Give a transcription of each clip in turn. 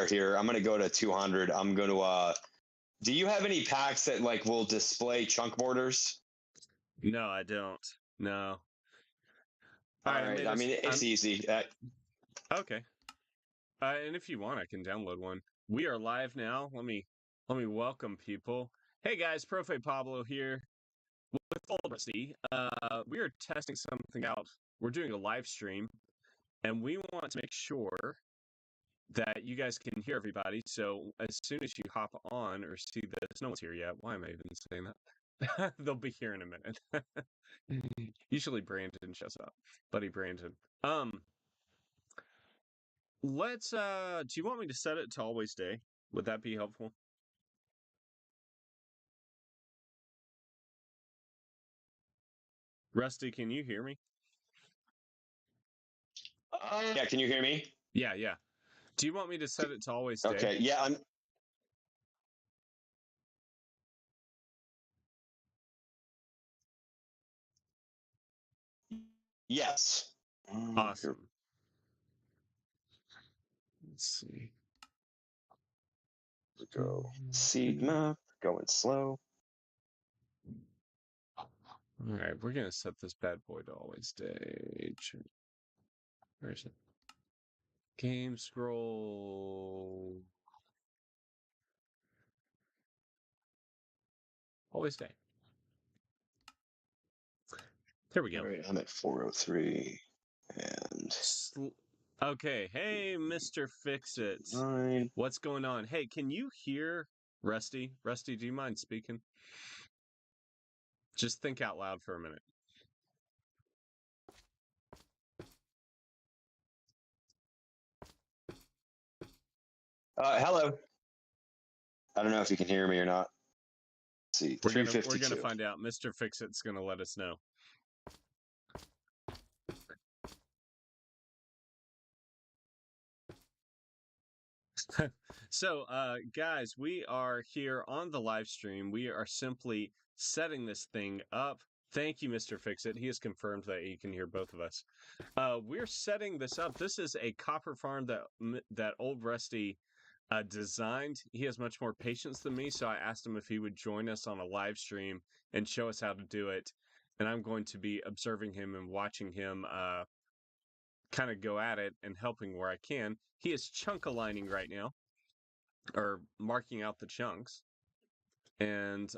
there here. I'm gonna go to 200. I'm gonna. Do you have any packs that like will display chunk borders? No, I don't. No. All right. I mean, it's easy. Okay. And if you want, I can download one. We are live now. Let me welcome people. Hey guys, Profe Pablo here with OIdRusty. We are testing something out. We're doing a live stream, and we want to make sure that you guys can hear everybody. So as soon as you hop on or see this, no one's here yet. Why am I even saying that? They'll be here in a minute. Usually Brandon shows up, buddy Brandon. Let's do you want me to set it to always day? Would that be helpful? Rusty, can you hear me? Yeah, can you hear me? Yeah. Do you want me to set it to always day? Okay, yeah, I'm. Yes. Awesome. Let's see. We go seed map, going slow. All right, we're gonna set this bad boy to always day. Where is it? Game scroll. Always day. There we go. All right, I'm at 403 and. Okay, hey, Mr. Fix-It. 9. What's going on? Hey, can you hear Rusty? Rusty, do you mind speaking? Just think out loud for a minute. Hello. I don't know if you can hear me or not. Let's see, we're gonna find out. Mr. Fix-It's gonna let us know. So, guys, we are here on the live stream. We are simply setting this thing up. Thank you, Mr. Fix-It. He has confirmed that he can hear both of us. We're setting this up. This is a copper farm that OIdRusty designed. He has much more patience than me, so I asked him if he would join us on a live stream and show us how to do it. And I'm going to be observing him and watching him kind of go at it and helping where I can. He is chunk aligning right now, or marking out the chunks. And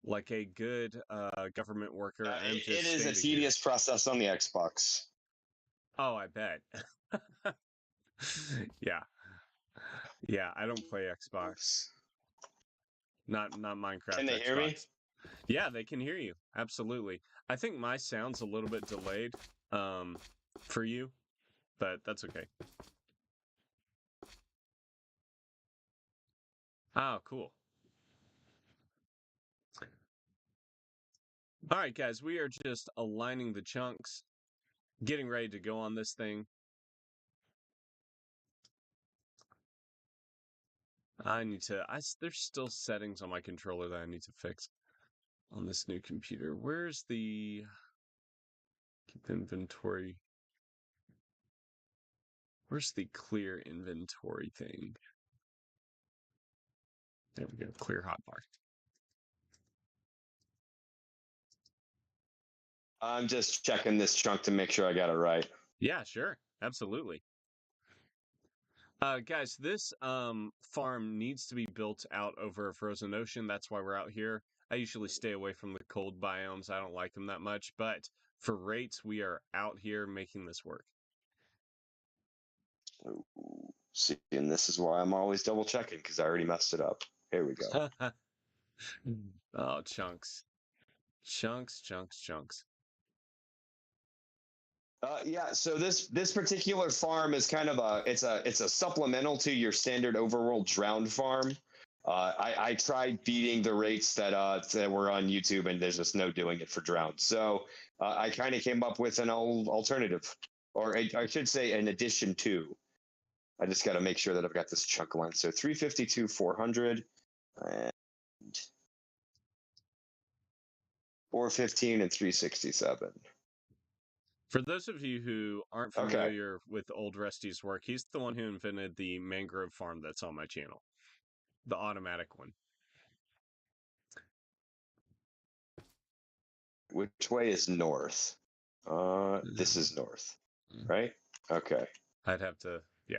like a good government worker, I'm just it is a tedious process on the Xbox. Oh, I bet. Yeah, I don't play Xbox. Not Minecraft. Can they Xbox. hear me? Yeah, they can hear you. Absolutely. I think my sound's a little bit delayed for you, but that's okay. Oh, cool. All right, guys, we are just aligning the chunks, getting ready to go on this thing. There's still settings on my controller that I need to fix on this new computer. Where's the keep inventory? Where's the clear inventory thing? There we go, clear hotbar. I'm just checking this chunk to make sure I got it right. Yeah, sure. Absolutely. Guys, this farm needs to be built out over a frozen ocean. That's why we're out here. I usually stay away from the cold biomes. I don't like them that much. But for rates, we are out here making this work. Ooh, see, and this is why I'm always double checking, because I already messed it up. Here we go. Oh, chunks. Chunks. Yeah, so this particular farm is kind of it's a supplemental to your standard overworld drowned farm. I tried beating the rates that were on YouTube, and there's just no doing it for drowned. So I kind of came up with an alternative, or I should say an addition to. I just got to make sure that I've got this chunk line. So 352, 400, and 415 and 367. For those of you who aren't Okay. familiar with OIdRusty's work, he's the one who invented the mangrove farm that's on my channel, the automatic one. Which way is north? This is north, right? Okay. I'd have to, yeah.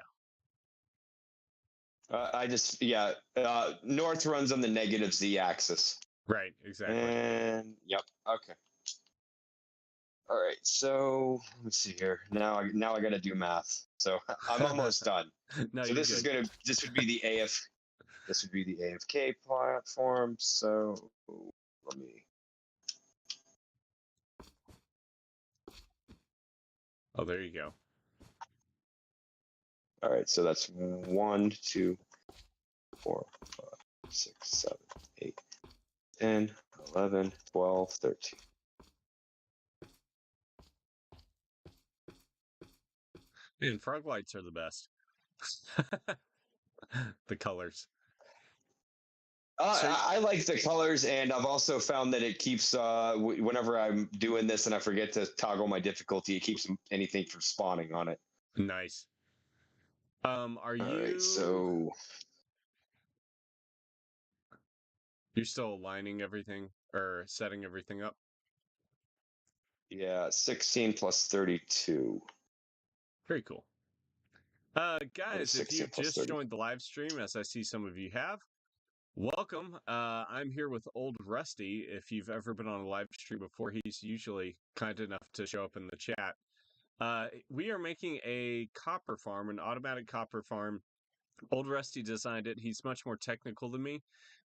North runs on the negative z axis. Right, exactly. And yep. Okay. All right. So let's see here. Now I got to do math. So I'm almost done. No, So you're good. this would be the AFK platform. So let me. Oh, there you go. All right. So that's 1, 2, 4, 5, 6, 7, 8, 10, 11, 12, 13. Man, frog lights are the best. The colors. I like the colors, and I've also found that it keeps whenever I'm doing this and I forget to toggle my difficulty, it keeps anything from spawning on it. Nice. Are All you? right, so You're still aligning everything or setting everything up? yeah, 16 plus 32. Very cool. Guys, if 16 you've plus just 30. joined the live stream, as I see some of you have, welcome. I'm here with OIdRusty. If you've ever been on a live stream before, he's usually kind enough to show up in the chat. We are making a copper farm, an automatic copper farm. OIdRusty designed it. He's much more technical than me.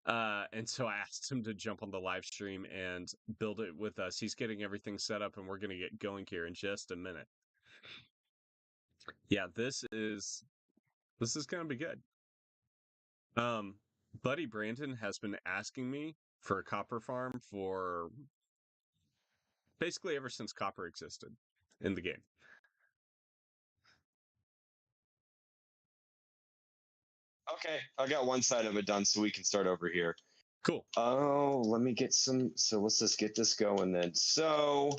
And so I asked him to jump on the live stream and build it with us. He's getting everything set up, and we're going to get going here in just a minute. Yeah, this is going to be good. Buddy Brandon has been asking me for a copper farm for basically ever since copper existed in the game. Okay, I got one side of it done, so we can start over here. Cool. Oh, let me get some. So let's just get this going then. So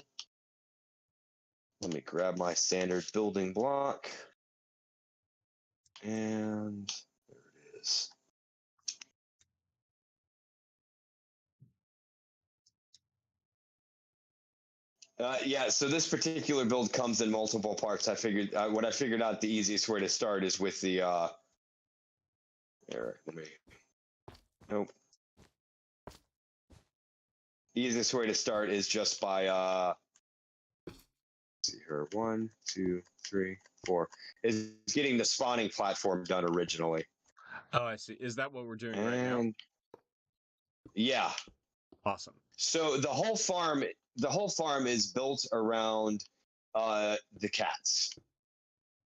let me grab my standard building block, and there it is. Yeah, so this particular build comes in multiple parts. What I figured out the easiest way to start is with the here, nope. Easiest way to start is just by let's see here, 1, 2, 3, 4. Is getting the spawning platform done originally. Oh, I see. Is that what we're doing right now? Yeah. Awesome. So the whole farm is built around the cats,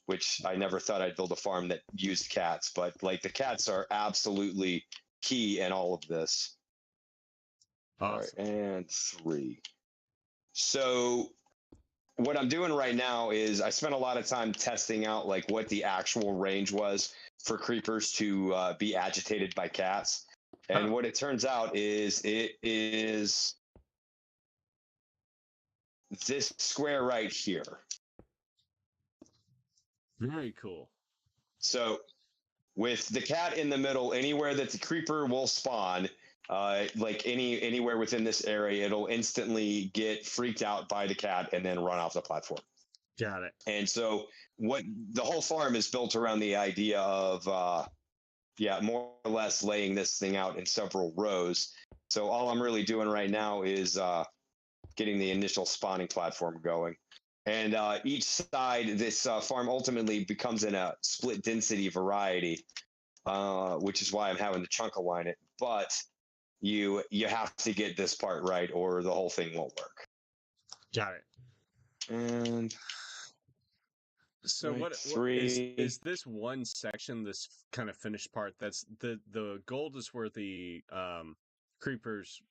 which I never thought I'd build a farm that used cats, but like the cats are absolutely key in all of this. Awesome. All right, and 3. So what I'm doing right now is I spent a lot of time testing out like what the actual range was for creepers to be agitated by cats. And what it turns out is it is this square right here. Very cool. So with the cat in the middle, anywhere that the creeper will spawn, like anywhere within this area, it'll instantly get freaked out by the cat and then run off the platform. Got it. And so what the whole farm is built around the idea of more or less laying this thing out in several rows. So all I'm really doing right now is getting the initial spawning platform going. And each side, this farm ultimately becomes in a split density variety, which is why I'm having to chunk align it. But you have to get this part right, or the whole thing won't work. Got it. And so right, what 3 is this one section, this kind of finished part? That's the gold is where the creepers.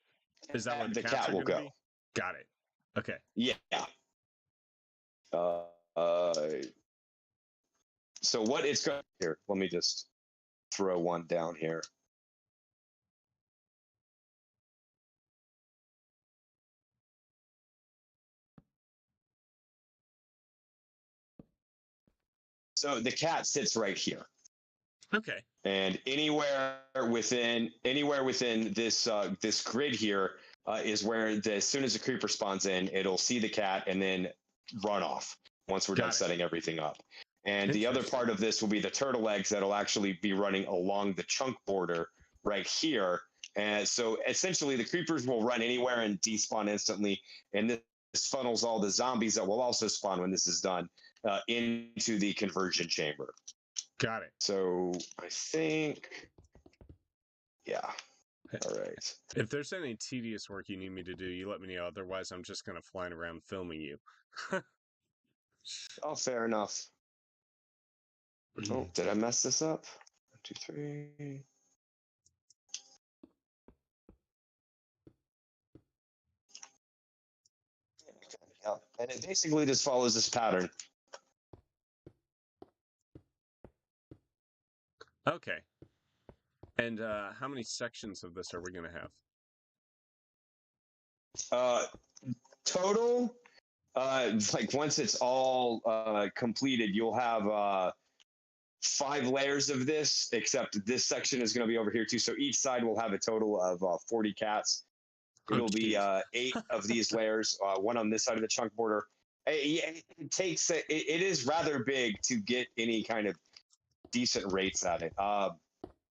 Is that where the cats cat are will going to go. be? Got it. Okay. Yeah. So what it's going here? Let me just throw one down here. So the cat sits right here. Okay. And anywhere within this this grid here is where as soon as the creeper spawns in, it'll see the cat and then run off once we're done setting everything up. And the other part of this will be the turtle eggs that'll actually be running along the chunk border right here. And so essentially the creepers will run anywhere and despawn instantly. And this funnels all the zombies that will also spawn when this is done into the conversion chamber. Got it. So I think, yeah. All right. If there's any tedious work you need me to do, you let me know. Otherwise, I'm just going to fly around filming you. Oh, fair enough. Oh, did I mess this up? 1, 2, 3. Yeah. And it basically just follows this pattern. Okay. And how many sections of this are we going to have? Total, like once it's all completed, you'll have 5 layers of this, except this section is going to be over here too. So each side will have a total of 40 cats. It'll be 8 of these layers, 1 on this side of the chunk border. It takes it is rather big to get any kind of decent rates at it.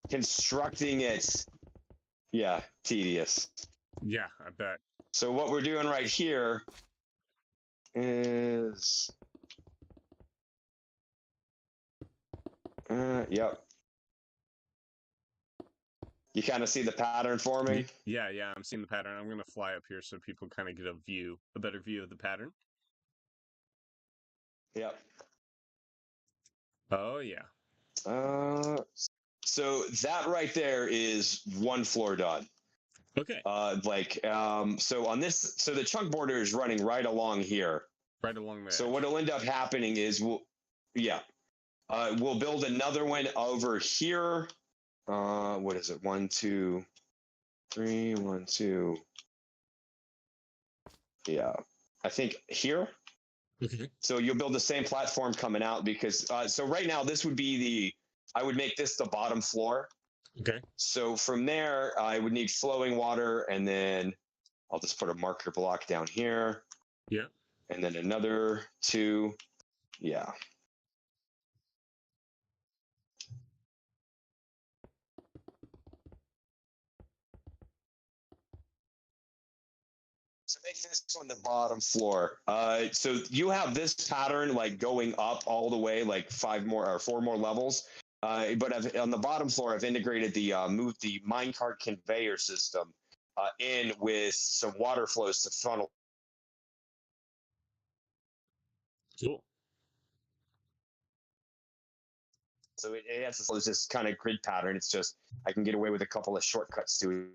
Constructing it, yeah, tedious. Yeah, I bet. So what we're doing right here is, yep. You kind of see the pattern forming? Yeah, I'm seeing the pattern. I'm going to fly up here so people kind of get a better view of the pattern. Yep. Oh, yeah. So that right there is 1 floor done. Okay. So on this, so the chunk border is running right along here. Right along there. So what'll end up happening is we'll build another one over here. What is it? 1, 2, 3, 1, 2. Yeah, I think here. Okay. So you'll build the same platform coming out because so right now this would be I would make this the bottom floor. Okay. So from there I would need flowing water, and then I'll just put a marker block down here. Yeah. And then another 2. Yeah. So make this on the bottom floor. So you have this pattern like going up all the way, like 5 more or 4 more levels. But on the bottom floor, I've integrated the moved the minecart conveyor system in with some water flows to funnel. Cool. So it has this kind of grid pattern. It's just I can get away with a couple of shortcuts to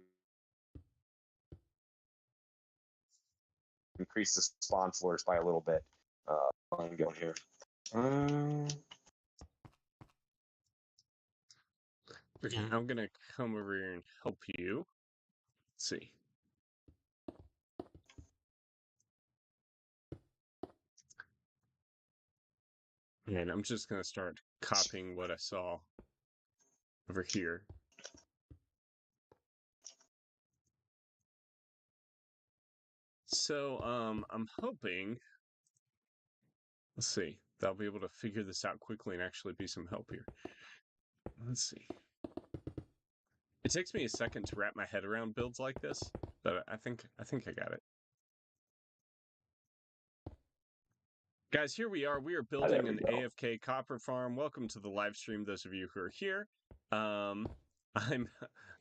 increase the spawn floors by a little bit. I'm going here. I'm going to come over here and help you. Let's see. And I'm just going to start copying what I saw over here. So, I'm hoping, let's see, that I'll be able to figure this out quickly and actually be some help here. Let's see. It takes me a second to wrap my head around builds like this, but I think I got it. Guys, here we are. We are building an AFK copper farm. Welcome to the live stream, those of you who are here. I'm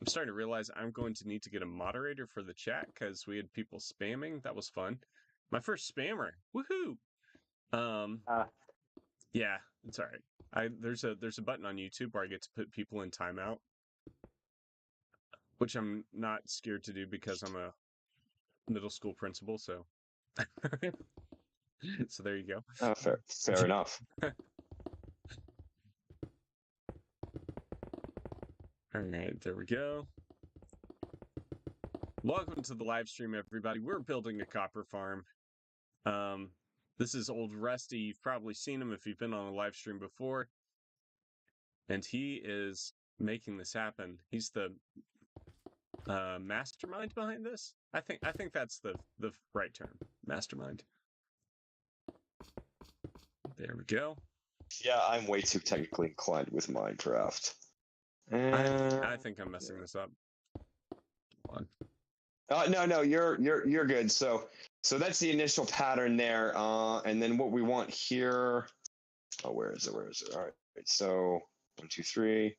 starting to realize I'm going to need to get a moderator for the chat because we had people spamming. That was fun. My first spammer. Woohoo! Yeah, it's all right. There's a button on YouTube where I get to put people in timeout, which I'm not scared to do because I'm a middle school principal, so so there you go. Fair enough. All right, there we go. Welcome to the live stream, everybody. We're building a copper farm. This is OIdRusty. You've probably seen him if you've been on a live stream before. And he is making this happen. He's the mastermind behind this. I think that's the right term. Mastermind. There we go. Yeah, I'm way too technically inclined with Minecraft. I think I'm messing this up. No, you're good. So that's the initial pattern there. And then what we want here. Oh, where is it? All right. So 1, 2, 3.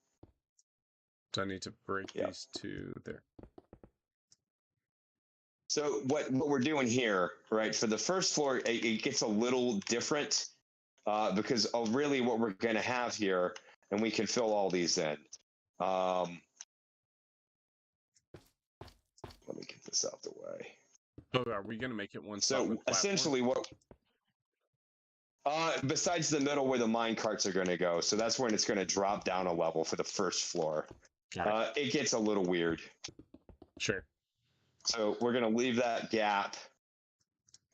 So I need to break these two there. So what we're doing here, right? For the first floor, it gets a little different because of really what we're going to have here, and we can fill all these in. Let me get this out the way. Oh, are we going to make it one? So essentially, what? Besides the middle where the mine carts are going to go, so that's when it's going to drop down a level for the first floor. It gets a little weird. Sure. So we're going to leave that gap,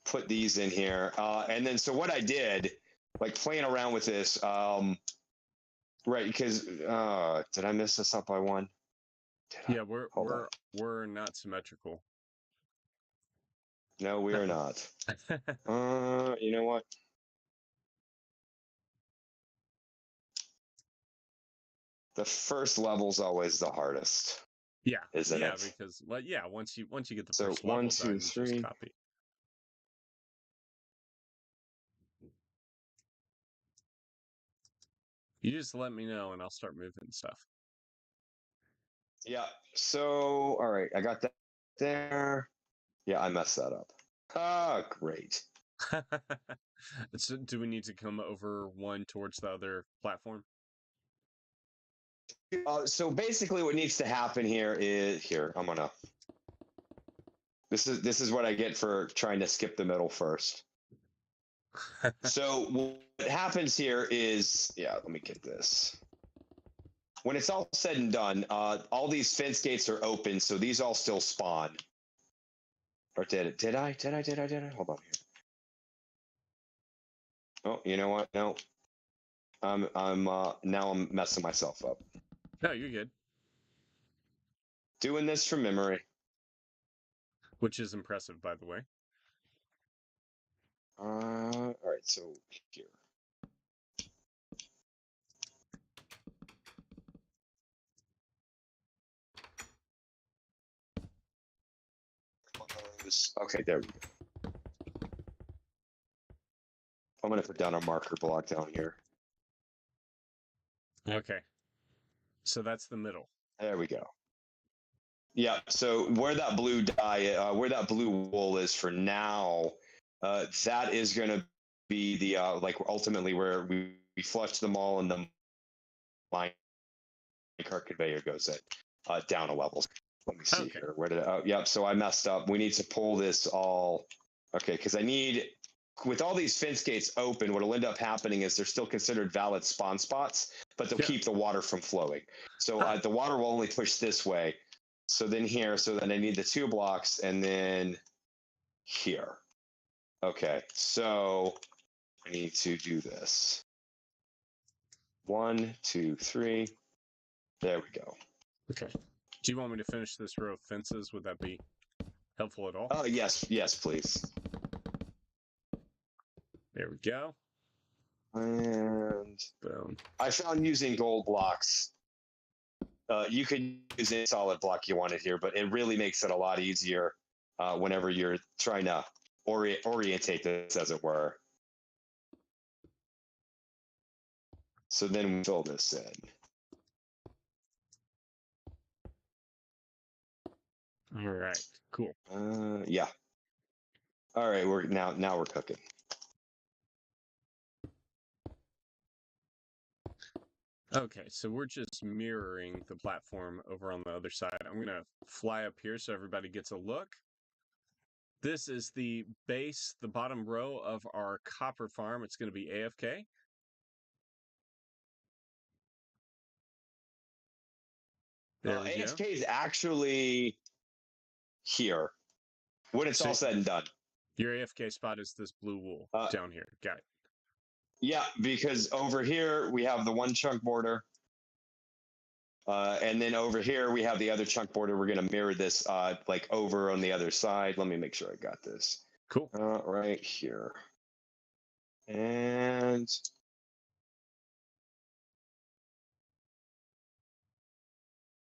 put these in here, and then so what I did, like playing around with this, right? Because did I miss this up by one? Yeah, we're not symmetrical. No, we are not. You know what? The first level's always the hardest. Yeah, isn't it? Because once you get the so first level 1, 2, done, 3. just copy. You just let me know, and I'll start moving stuff. Yeah. So all right, I got that there. Yeah, I messed that up. Great. So do we need to come over one towards the other platform? So basically, what needs to happen here is I'm gonna. This is what I get for trying to skip the middle first. So what happens here is, let me get this. When it's all said and done, all these fence gates are open, so these all still spawn. Or did I? Hold on here. Oh, you know what? No. Now I'm messing myself up. No, you're good. Doing this from memory. Which is impressive, by the way. All right, so here. Okay, there we go. I'm going to put down a marker block down here. Okay. So that's the middle. There we go. Yeah, so where that blue dye, where that blue wool is for now, that is going to be the, like ultimately where we flush them all and the mine cart conveyor goes down a level. Let me see here. Where did yep, so I messed up. We need to pull this all, okay, because I need, with all these fence gates open, what'll end up happening is they're still considered valid spawn spots, but they'll keep the water from flowing. So the water will only push this way. So then here, so then I need the 2 blocks and then here. Okay, so I need to do this. 1, 2, 3. There we go. Okay. Do you want me to finish this row of fences? Would that be helpful at all? Oh, yes, please. There we go. And boom. I found using gold blocks. You could use any solid block you wanted here, but it really makes it a lot easier whenever you're trying to orientate this, as it were. So then we fill this in. All right, cool. Yeah. All right, we're now we're cooking. Okay, so we're just mirroring the platform over on the other side. I'm going to fly up here so everybody gets a look. This is the base, the bottom row of our copper farm. It's going to be AFK. There AFK is actually here when it's all said and done. Your AFK spot is this blue wool down here. Got it. Yeah, because over here we have the one chunk border. And then over here we have the other chunk border. We're going to mirror this like over on the other side. Let me make sure I got this. Cool. Right here. And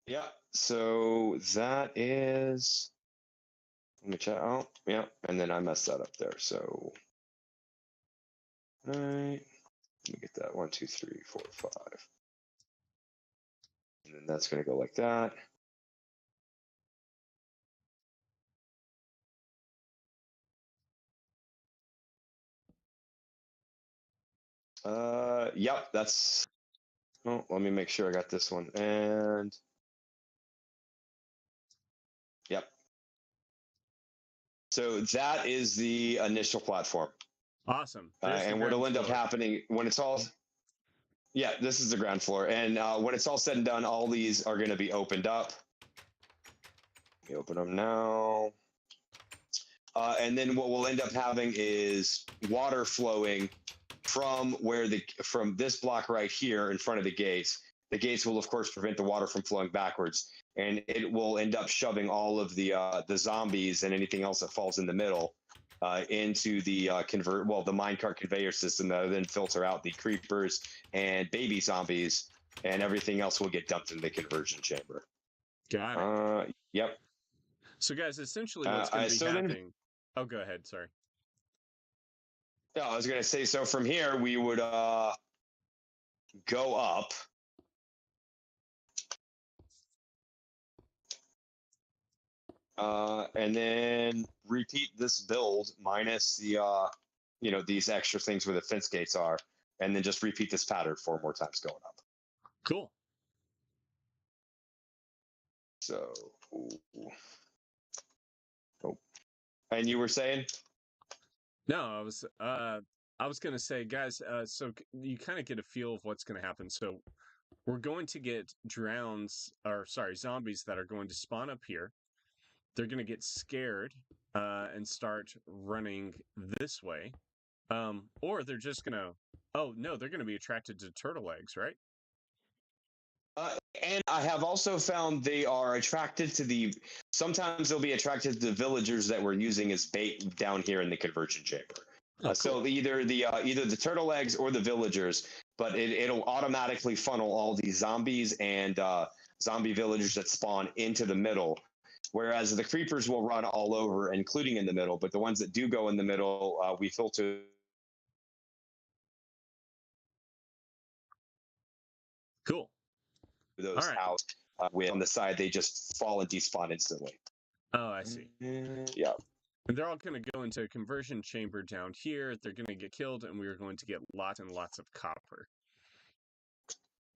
yeah, so that is, let me check out. Yeah, and then I messed that up there. So, all right, let me get that 1, 2, 3, 4, 5. And then that's going to go like that. Yep, that's, oh, let me make sure I got this one. And yep. So that is the initial platform. Awesome. And what'll end up happening when it's all, yeah, this is the ground floor. And when it's all said and done, all these are going to be opened up. Let me open them now. And then what we'll end up having is water flowing from from this block right here in front of the gates. The gates will, of course, prevent the water from flowing backwards, and it will end up shoving all of the zombies and anything else that falls in the middle into the the minecart conveyor system that will then filter out the creepers and baby zombies, and everything else will get dumped into the conversion chamber. Got it. Yep. So, guys, essentially what's going to be happening... Oh, go ahead. Sorry. Yeah, I was going to say, so from here, we would go up. And then repeat this build minus the, these extra things where the fence gates are. And then just repeat this pattern 4 more times going up. Cool. So, oh. And you were saying? No, I was going to say, guys, so you kind of get a feel of what's going to happen. So we're going to get zombies that are going to spawn up here. They're going to get scared and start running this way. Or they're just going to, oh, no, they're going to be attracted to turtle eggs, right? And I have also found they are attracted to sometimes they'll be attracted to the villagers that we're using as bait down here in the conversion chamber. Oh, cool. So either the turtle eggs or the villagers, but it'll automatically funnel all these zombies and zombie villagers that spawn into the middle. Whereas the creepers will run all over, including in the middle, but the ones that do go in the middle, we filter. Cool. Those out on the side, they just fall and despawn instantly. Oh, I see. Yeah. And they're all going to go into a conversion chamber down here. They're going to get killed, and we are going to get lots and lots of copper.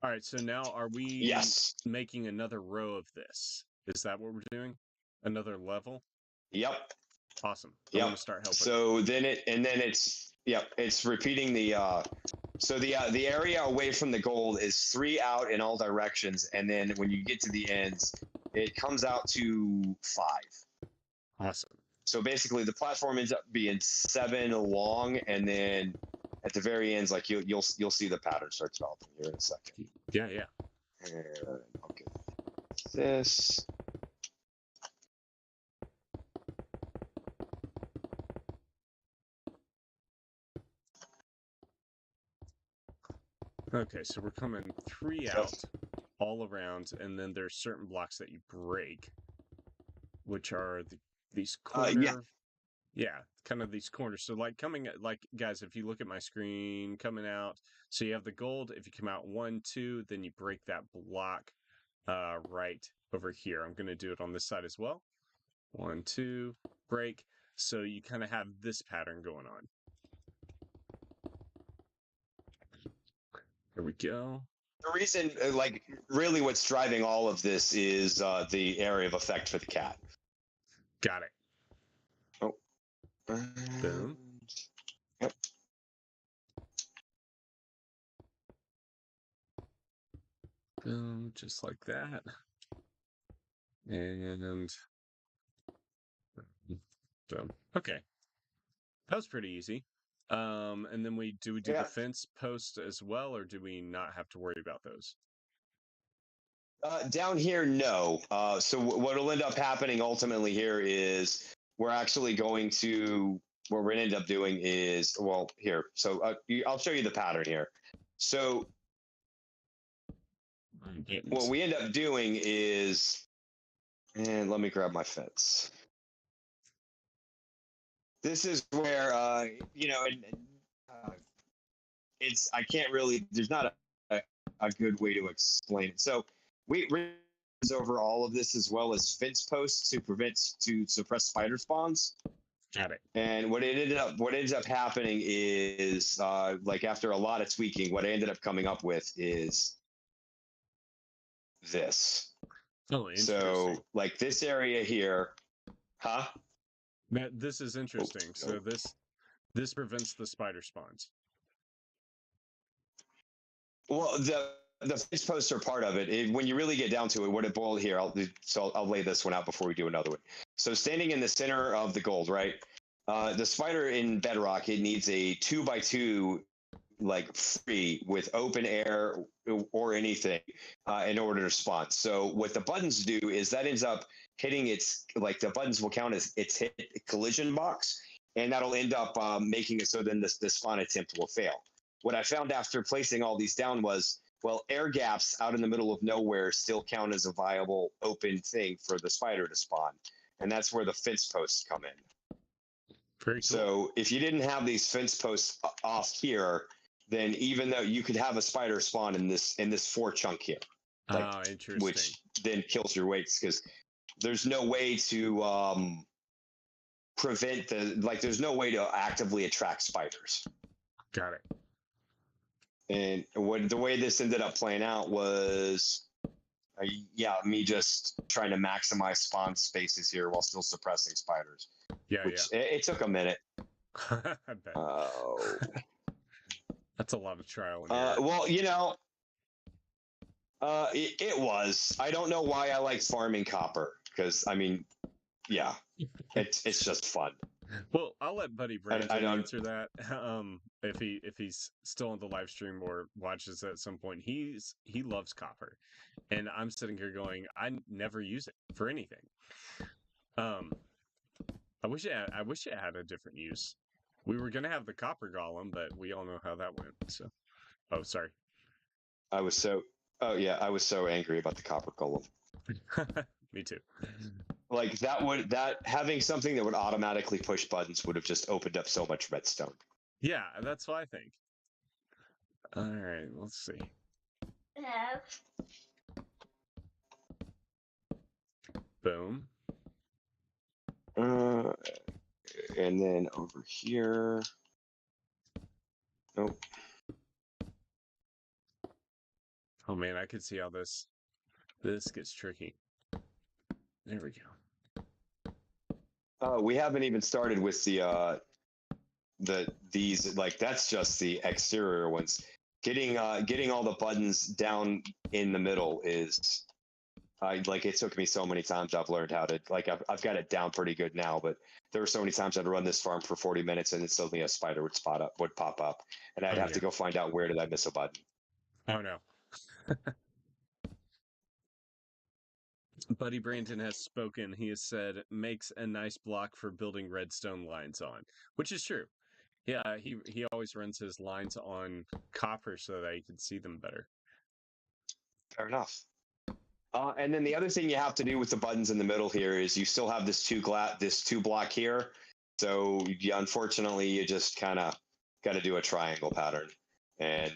All right, so now are we making another row of this? Is that what we're doing? Another level? Yep. Awesome. I'm going to start helping. So then it's repeating the so the area away from the gold is 3 out in all directions, and then when you get to the ends, it comes out to 5. Awesome. So basically, the platform ends up being 7 long, and then at the very ends, like you'll see the pattern start developing here in a second. Yeah. And I'll get this. Okay, so we're coming 3 out all around, and then there's certain blocks that you break, which are these corner. Yeah, kind of these corners. So guys, if you look at my screen coming out, so you have the gold. If you come out 1, 2, then you break that block right over here. I'm going to do it on this side as well. 1, 2, break. So you kind of have this pattern going on. There we go. The reason, really what's driving all of this is the area of effect for the cat. Got it. Oh. Boom. Yep. Boom, just like that. And boom. Okay. That was pretty easy. And then we do the Yeah. fence post as well, or do we not have to worry about those? Down here, no. So what will end up happening ultimately here is we're actually going to what we're gonna end up doing is well here. So I'll show you the pattern here. So what we end up doing is, and let me grab my fence. This is where it's I can't really. There's not a good way to explain it. So we over all of this as well as fence posts to suppress spider spawns. Got it. And what ended up happening is like after a lot of tweaking, what I ended up coming up with is this. Oh, interesting. So like this area here, huh? This is interesting. So this prevents the spider spawns. Well, the fence posts are part of it. When you really get down to it, what it boiled here, I'll lay this one out before we do another one. So standing in the center of the gold, right? The spider in Bedrock, it needs a 2x2 like free with open air or anything in order to spawn. So what the buttons do is that ends up hitting its like the buttons will count as its hit collision box, and that'll end up making it so then the spawn attempt will fail. What I found after placing all these down was, well, air gaps out in the middle of nowhere still count as a viable open thing for the spider to spawn, and that's where the fence posts come in. Very cool. So if you didn't have these fence posts off here, then even though you could have a spider spawn in this 4 chunk here, interesting. which then kills your weights because there's no way to prevent there's no way to actively attract spiders. Got it. And the way this ended up playing out was, me just trying to maximize spawn spaces here while still suppressing spiders. Yeah, It took a minute. I bet. Oh. That's a lot of trial and error. Well, it was. I don't know why I like farming copper because I mean, yeah, it's just fun. Well, I'll let Buddy Brandon answer that. If he's still on the live stream or watches at some point, he loves copper, and I'm sitting here going, I never use it for anything. I wish it had a different use. We were gonna have the copper golem, but we all know how that went. So, oh, sorry. I was so angry about the copper golem. Me too. Like that having something that would automatically push buttons would have just opened up so much redstone. Yeah, that's what I think. All right, let's see. Boom. And then over here. Nope. Oh man, I could see how this gets tricky. There we go. We haven't even started with these like that's just the exterior ones. Getting all the buttons down in the middle is it took me so many times. I've learned how to I've got it down pretty good now, but there were so many times I'd run this farm for 40 minutes and then suddenly a spider would pop up, and I'd have to go find out where did I miss a button. Oh no. Buddy Brandon has spoken. He has said makes a nice block for building redstone lines on, which is true. Yeah, he always runs his lines on copper so that he can see them better. Fair enough. And then the other thing you have to do with the buttons in the middle here is you still have this two block here. So unfortunately, you just kind of got to do a triangle pattern, and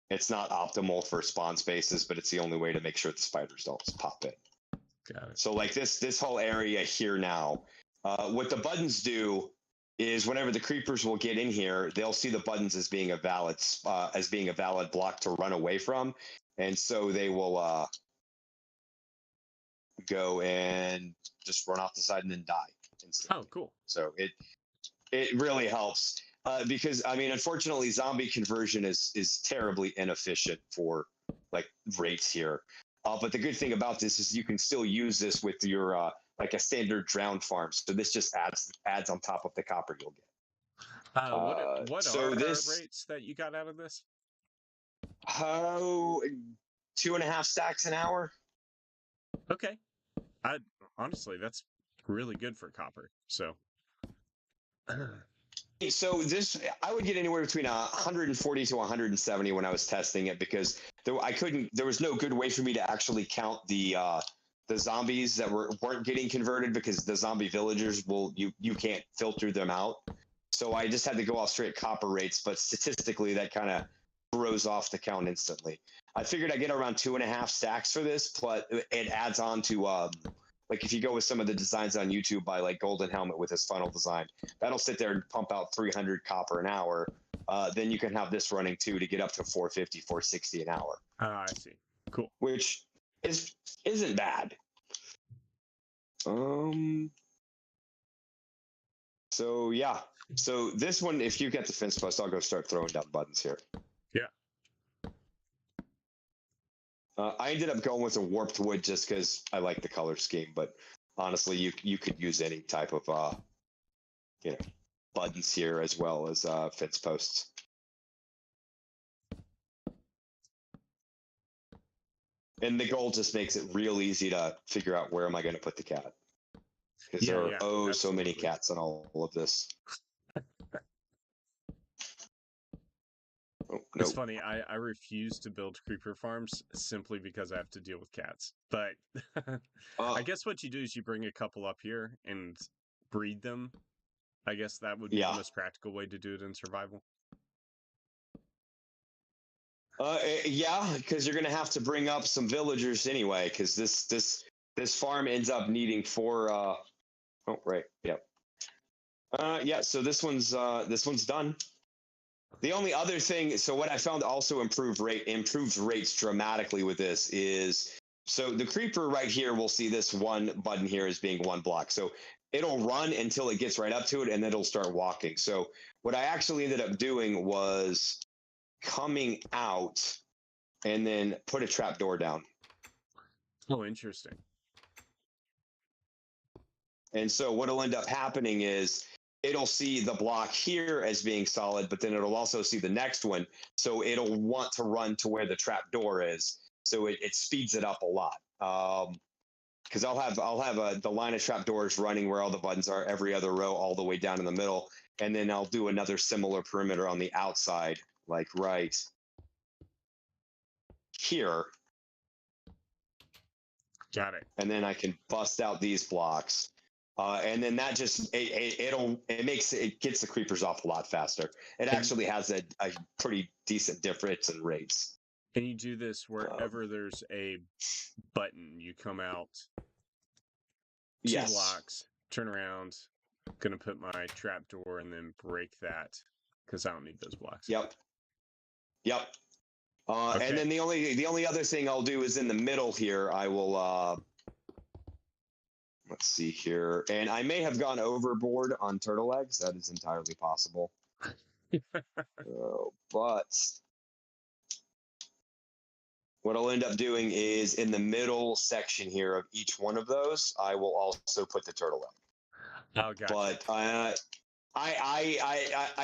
it's not optimal for spawn spaces, but it's the only way to make sure the spiders don't pop in. Got it. So like this whole area here now, what the buttons do is whenever the creepers will get in here, they'll see the buttons as being a valid block to run away from, and so they will go and just run off the side and then die instantly. Oh, cool. So it really helps because I mean, unfortunately, zombie conversion is terribly inefficient for like rates here. But the good thing about this is you can still use this with your like a standard drowned farm. So this just adds on top of the copper you'll get. What So are this, rates that you got out of this? how 2.5 stacks an hour. Okay, I honestly that's really good for copper. So So this, I would get anywhere between 140 to 170 when I was testing it because there was no good way for me to actually count the zombies that weren't getting converted because the zombie villagers you can't filter them out. So I just had to go off straight copper rates, but statistically that kind of throws off the count instantly. I figured I'd get around 2.5 stacks for this, but it adds on to like if you go with some of the designs on YouTube by like Golden Helmet with his funnel design, that'll sit there and pump out 300 copper an hour. Then you can have this running too to get up to 450, 460 an hour. I see. Cool. Which isn't bad. So yeah. So this one, if you get the fence post, I'll go start throwing down buttons here. Yeah. I ended up going with a warped wood just because I like the color scheme, but honestly, you could use any type of buttons here as well as fence posts. And the goal just makes it real easy to figure out where am I going to put the cat. Because there are so many cats in all of this. It's funny. I refuse to build creeper farms simply because I have to deal with cats. But I guess what you do is you bring a couple up here and breed them. I guess that would be the most practical way to do it in survival. Yeah, because you're gonna have to bring up some villagers anyway. Because this farm ends up needing 4. Oh right, yep. Yeah. So this one's done. The only other thing, so what I found also improves rates dramatically with this is, so the creeper right here will see this one button here as being 1 block. So it'll run until it gets right up to it and then it'll start walking. So what I actually ended up doing was coming out and then put a trap door down. Oh, interesting. And so what'll end up happening is it'll see the block here as being solid, but then it'll also see the next one. So it'll want to run to where the trap door is. So it speeds it up a lot. Because I'll have the line of trap doors running where all the buttons are, every other row, all the way down in the middle. And then I'll do another similar perimeter on the outside, like right here. Got it. And then I can bust out these blocks. And then that just it gets the creepers off a lot faster. It actually has a pretty decent difference in rates. And you do this wherever there's a button. You come out 2 blocks, turn around, gonna put my trap door and then break that because I don't need those blocks. Yep. Okay. And then the only other thing I'll do is in the middle here. I will let's see here. And I may have gone overboard on turtle eggs. That is entirely possible. But what I'll end up doing is in the middle section here of each one of those, I will also put the turtle egg. Oh, gotcha. But I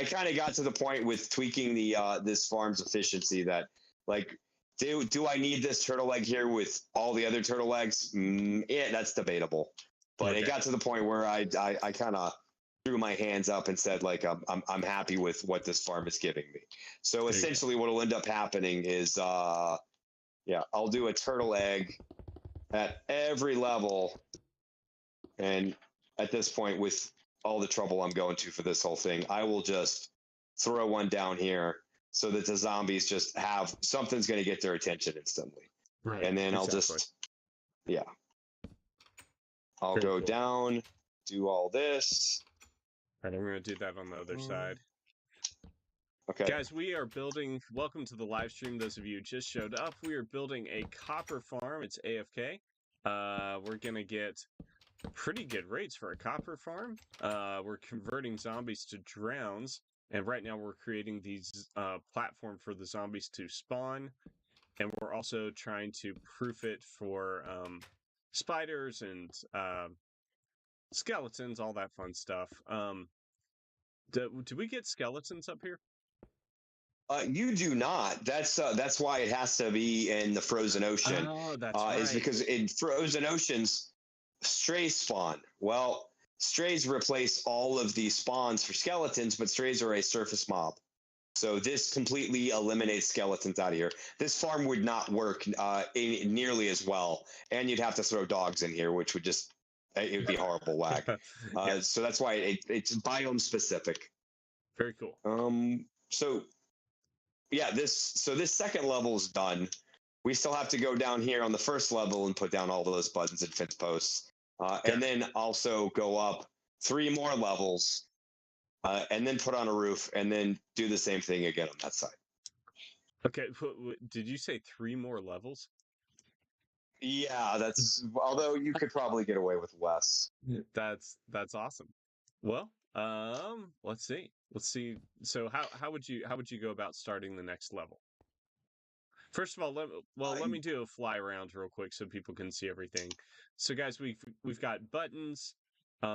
kind of got to the point with tweaking the this farm's efficiency that like, do I need this turtle egg here with all the other turtle eggs? Yeah, that's debatable. But it got to the point where I kind of threw my hands up and said like I'm happy with what this farm is giving me. So essentially, what will end up happening is I'll do a turtle egg at every level, and at this point, with all the trouble I'm going to for this whole thing, I will just throw one down here so that the zombies just have something's going to get their attention instantly. Right. And then I'll just I'll go down, do all this. All right, I'm going to do that on the other side. Okay. Guys, we are building, welcome to the live stream. Those of you who just showed up, we are building a copper farm. It's AFK. We're going to get pretty good rates for a copper farm. We're converting zombies to drowns. And right now we're creating these platform for the zombies to spawn. And we're also trying to proof it for spiders and skeletons, all that fun stuff. Do we get skeletons up here? You do not. That's why it has to be in the frozen ocean. Oh, that's Is right. because in frozen oceans, strays spawn. Well, strays replace all of the spawns for skeletons, but strays are a surface mob. So this completely eliminates skeletons out of here. This farm would not work nearly as well, and you'd have to throw dogs in here, which would just it would be horrible lag. Yeah, So that's why it's biome specific. very cool. So yeah, this second level is done. We still have to go down here on the first level and put down all those buttons and fence posts, and then also go up 3 more levels, and then put on a roof, and then do the same thing again on that side. Okay, did you say 3 more levels? Yeah, that's. Although you could probably get away with less. That's awesome. Well, let's see. So how would you go about starting the next level? First of all, let me do a fly around real quick so people can see everything. So guys, we've got buttons.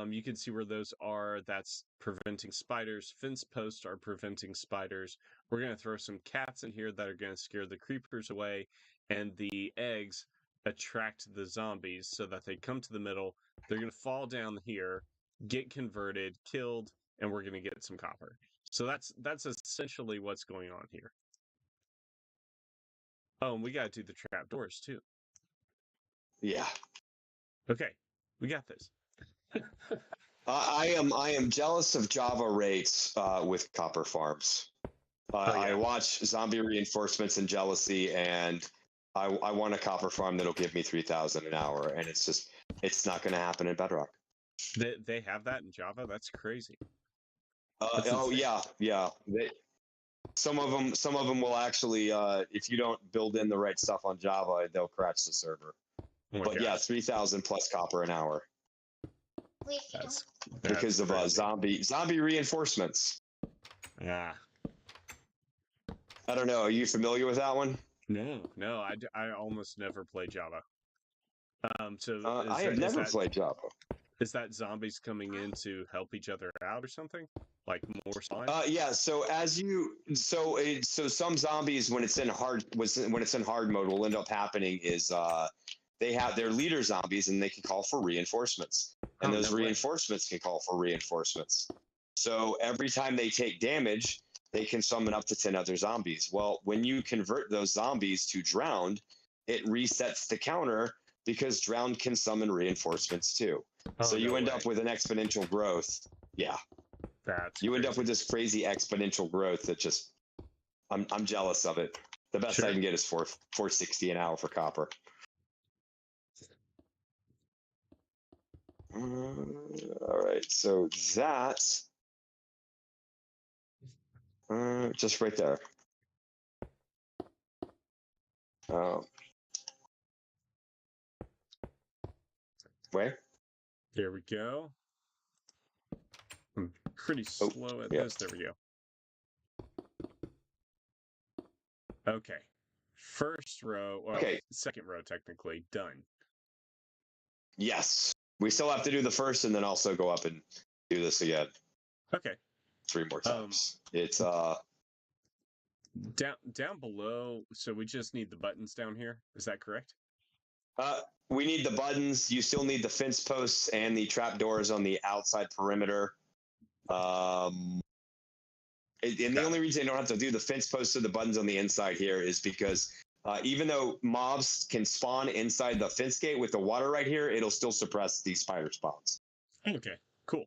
You can see where those are. That's preventing spiders. Fence posts are preventing spiders. We're gonna throw some cats in here that are gonna scare the creepers away, and the eggs attract the zombies so that they come to the middle. They're gonna fall down here, get converted, killed, and we're gonna get some copper. So that's essentially what's going on here. Oh, and we gotta do the trapdoors too. Yeah. Okay, we got this. I am jealous of Java rates with copper farms. Oh, yeah. I watch zombie reinforcements and jealousy, and I want a copper farm that'll give me 3,000 an hour, and it's not going to happen in Bedrock. They have that in Java. That's crazy. Oh yeah. Some of them will actually, if you don't build in the right stuff on Java, they'll crash the server. Oh but yeah, 3,000 plus copper an hour. That's because of zombie reinforcements. Yeah. I don't know. Are you familiar with that one? No. I almost never play Java. I have never played Java. Is that zombies coming in to help each other out or something? Like more slime? Yeah. So some zombies when it's in hard mode, will end up happening is they have their leader zombies and they can call for reinforcements, and those reinforcements can call for reinforcements. So every time they take damage, they can summon up to 10 other zombies. Well, when you convert those zombies to drowned, it resets the counter because drowned can summon reinforcements too. So you end up with an exponential growth. Yeah. You end up with this crazy exponential growth that just I'm jealous of it. The best I can get is 460 an hour for copper. All right, so that's just right there. Where? There we go. I'm pretty slow at this. There we go. Okay. First row, second row technically, done. Yes. We still have to do the first and then also go up and do this again. Okay. 3 more times. It's down below, so we just need the buttons down here. Is that correct? We need the buttons. You still need the fence posts and the trapdoors on the outside perimeter. And the only reason I don't have to do the fence posts or the buttons on the inside here is because even though mobs can spawn inside the fence gate with the water right here, it'll still suppress these spider spawns. Okay, cool.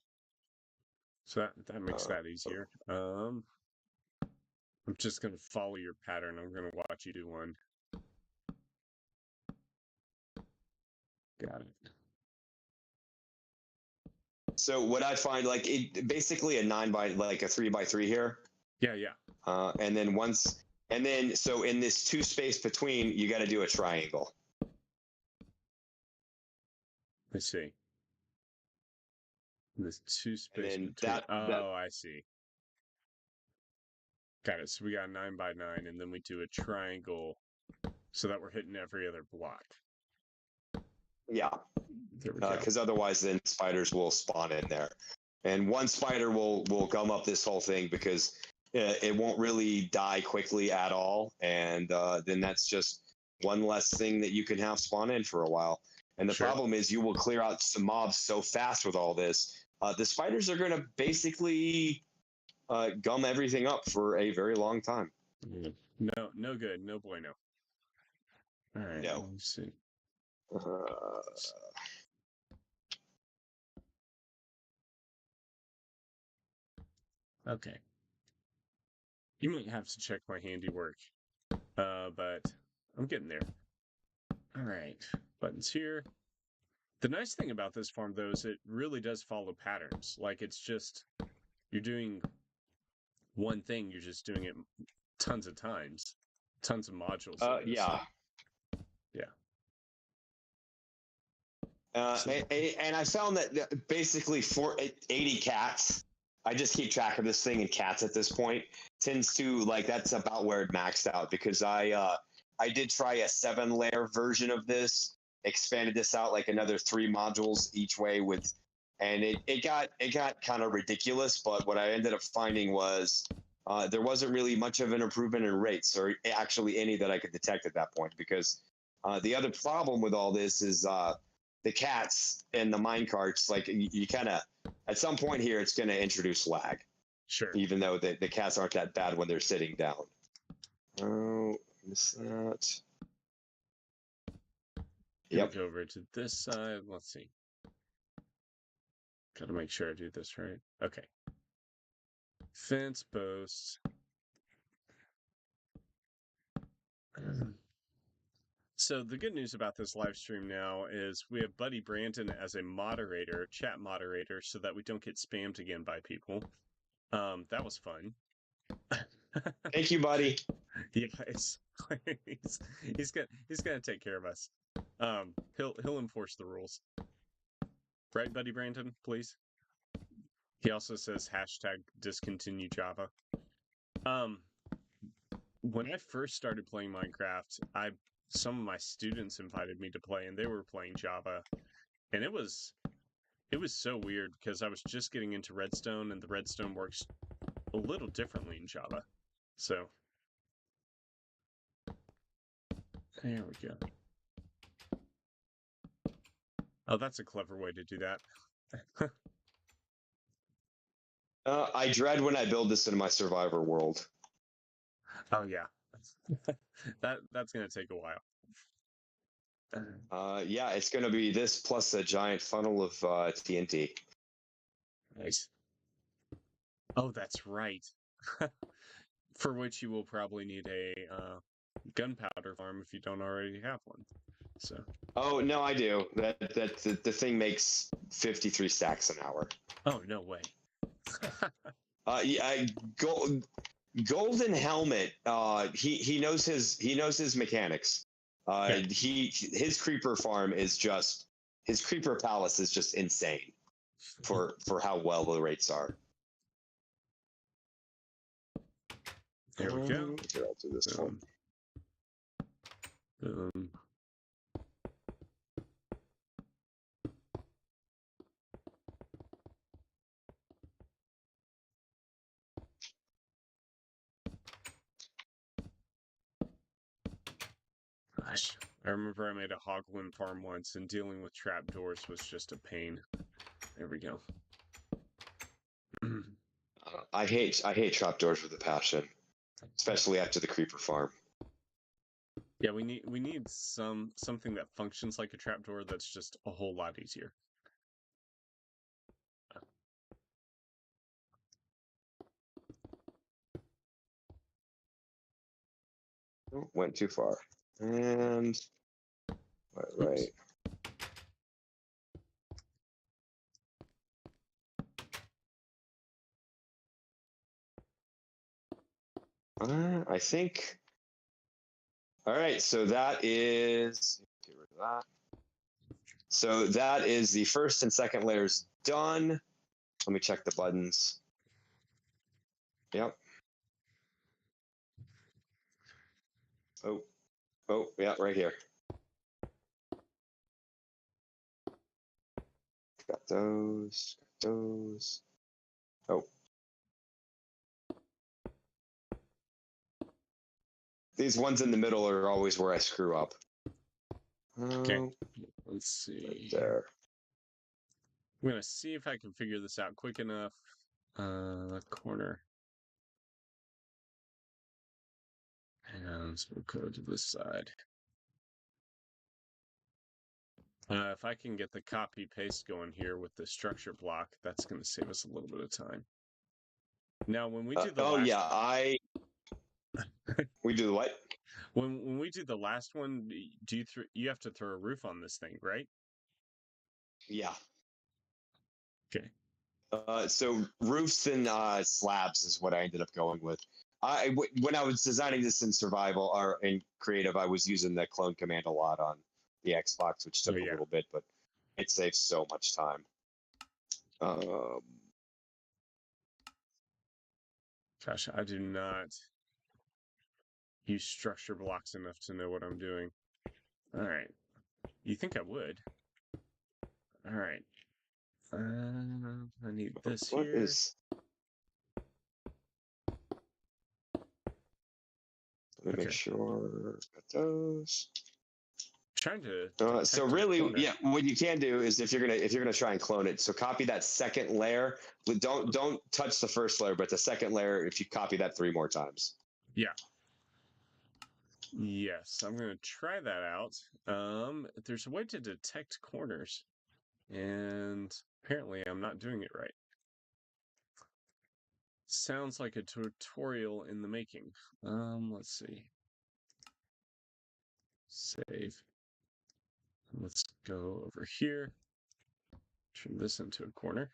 So that makes that easier. I'm just going to follow your pattern. I'm going to watch you do one. Got it. So what I find, like, it basically a 3x3 here. Yeah. And then so in this 2 space between, you got to do a triangle. I see. This 2 space between. I see. Got it. So we got 9x9, and then we do a triangle so that we're hitting every other block. Yeah. Because otherwise then spiders will spawn in there. And one spider will gum up this whole thing because it won't really die quickly at all, and then that's just one less thing that you can have spawn in for a while. And the problem is you will clear out some mobs so fast with all this. The spiders are going to basically gum everything up for a very long time. No, no good. No bueno. All right. No. Let me see. Okay. You might have to check my handiwork, but I'm getting there. All right. Buttons here. The nice thing about this farm, though, is it really does follow patterns. Like, it's just, you're doing one thing, you're just doing it tons of times. Tons of modules. Yeah. Yeah. And I found that basically for 80 cats, I just keep track of this thing in cats at this point, tends to, like, that's about where it maxed out, because I did try a 7-layer version of this, expanded this out like another 3 modules each way and it got kind of ridiculous. But what I ended up finding was there wasn't really much of an improvement in rates, or actually any that I could detect at that point, because the other problem with all this is the cats and the mine carts, like you kind of, at some point here, it's going to introduce lag. Sure. Even though the cats aren't that bad when they're sitting down. Oh, miss that. Yep. Go over to this side. Let's see. Got to make sure I do this right. Okay. Fence posts. So the good news about this live stream now is we have Buddy Brandon as a moderator, chat moderator, so that we don't get spammed again by people. That was fun. Thank you, buddy. Yeah, he's gonna take care of us. He'll enforce the rules. Right, Buddy Brandon, please. He also says #discontinue Java. When I first started playing Minecraft, some of my students invited me to play, and they were playing Java, and it was so weird because I was just getting into Redstone, and the Redstone works a little differently in Java. So there we go. Oh, that's a clever way to do that. I dread when I build this in my Survivor world. Oh yeah, that's gonna take a while. Yeah, it's gonna be this plus a giant funnel of TNT. Nice. Oh, that's right. For which you will probably need a gunpowder farm if you don't already have one. So. Oh no, I do. The thing makes 53 stacks an hour. Oh no way. Yeah, Golden Helmet. He knows his mechanics. His creeper farm is just, his creeper palace is just insane for how well the rates are. There we go. Here, I'll do this one. Gosh, I remember I made a hoglin farm once, and dealing with trapdoors was just a pain. There we go. I hate trapdoors with a passion, especially after the creeper farm. Yeah, we need something that functions like a trapdoor that's just a whole lot easier. Oh, went too far. And right. I think. All right, so that is, get rid of that. So that is the first and second layers done. Let me check the buttons. Yep. Oh, yeah, right here. Got those. Oh. These ones in the middle are always where I screw up. Okay. Let's see. Right there. I'm going to see if I can figure this out quick enough. Corner. And so we'll go to this side. If I can get the copy paste going here with the structure block, that's going to save us a little bit of time. Now, when we do the last... yeah, we do what? When we do the last one, do you have to throw a roof on this thing, right? Yeah. Okay. So roofs and slabs is what I ended up going with. When I was designing this in survival or in creative, I was using the clone command a lot on the Xbox, which took a little bit, but it saves so much time. Gosh, I do not use structure blocks enough to know what I'm doing. All right. You think I would? All right. I need this what here. Is... Let me make sure. Got those. Trying to. So really, yeah, what you can do is if you're gonna try and clone it, so copy that second layer. Don't touch the first layer, but the second layer, if you copy that 3 more times. Yeah. Yes, I'm gonna try that out. There's a way to detect corners, and apparently I'm not doing it right. Sounds like a tutorial in the making. Let's see. Save. Let's go over here. Turn this into a corner.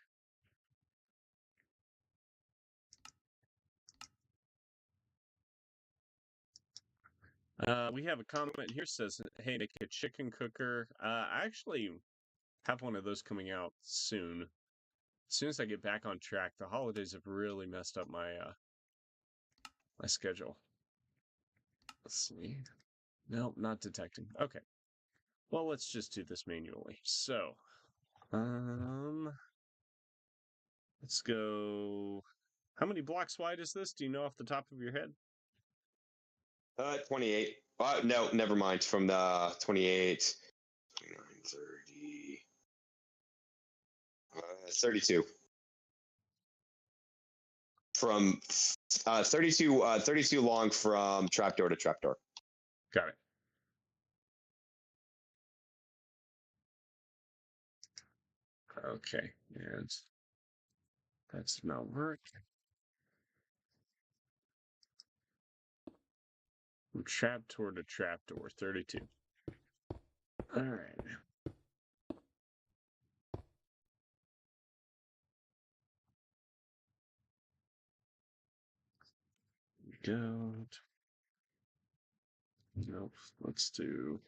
We have a comment here says, "Hey, make a chicken cooker." I actually have one of those coming out soon. As soon as I get back on track, the holidays have really messed up my my schedule. Let's see. Nope, not detecting. Okay. Well, let's just do this manually. So, let's go. How many blocks wide is this? Do you know off the top of your head? 28. No, never mind. From the 28, 29, 30, 32. From 32 long from trapdoor to trapdoor. Got it. Okay, and that's not work. From trapdoor to trapdoor, 32. All right. Go. Nope. Let's do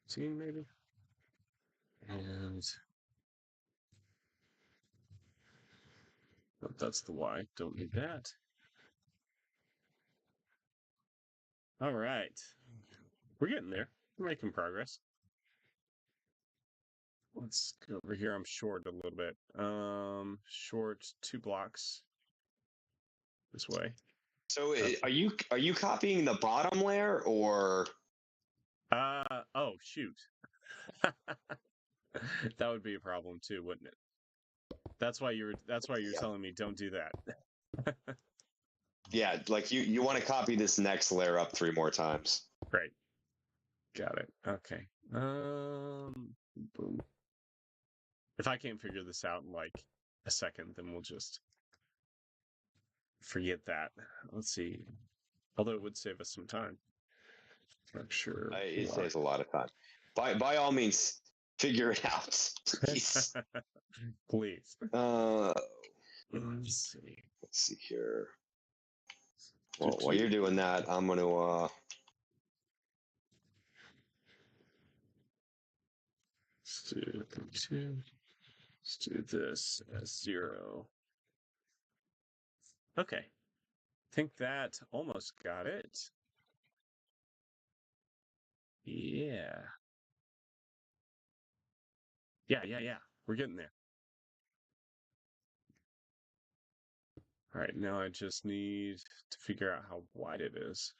15 maybe. And oh, that's the Y. Don't need that. All right. We're getting there. We're making progress. Let's go over here. I'm short a little bit. Short 2 blocks this way. So are you copying the bottom layer or? Oh shoot. That would be a problem too, wouldn't it? That's why you're telling me don't do that. Yeah, like you want to copy this next layer up 3 more times. Right. Got it. Okay. Boom. If I can't figure this out in like a second, then we'll just forget that. Let's see. Although it would save us some time. Not sure. It saves a lot of time. By all means, figure it out, please. Please. Let's see here. Well, while you're doing that, I'm going to let's do 32. Let's do this as 0. Okay. I think that almost got it. Yeah. Yeah. We're getting there. All right, now I just need to figure out how wide it is.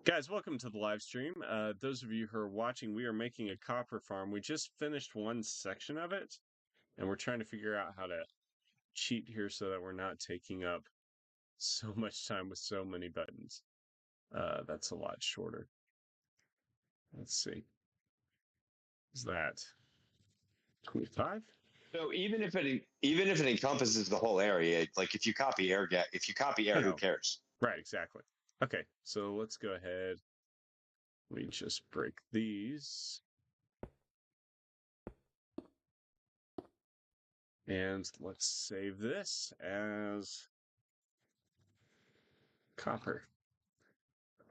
Guys, welcome to the live stream. Those of you who are watching, we are making a copper farm. We just finished one section of it, and we're trying to figure out how to cheat here so that we're not taking up so much time with so many buttons. That's a lot shorter. Let's see. Is that 25? So even if it encompasses the whole area, like if you copy air, I who know. cares? Right, exactly. Okay, so let's go ahead. We just break these. And let's save this as copper.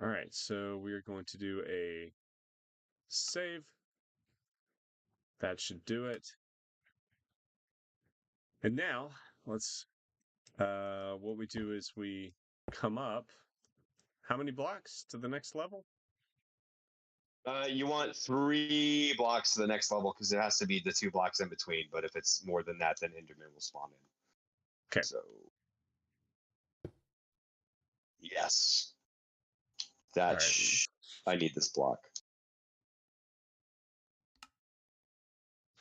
All right, so we are going to do a save. That should do it. And now let's, what we do is we come up. How many blocks to the next level? You want 3 blocks to the next level because it has to be the 2 blocks in between. But if it's more than that, then Enderman will spawn in. Okay. So yes, that Right. I need this block.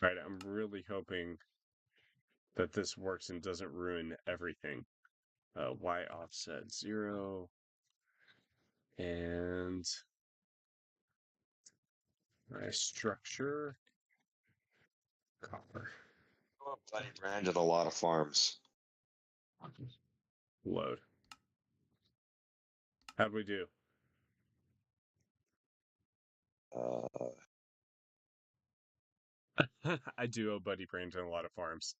All right, I'm really hoping that this works and doesn't ruin everything. Y offset 0. And my structure, copper. Buddy branded a lot of farms. Load. How'd we do? I do owe Buddy Brandon a lot of farms.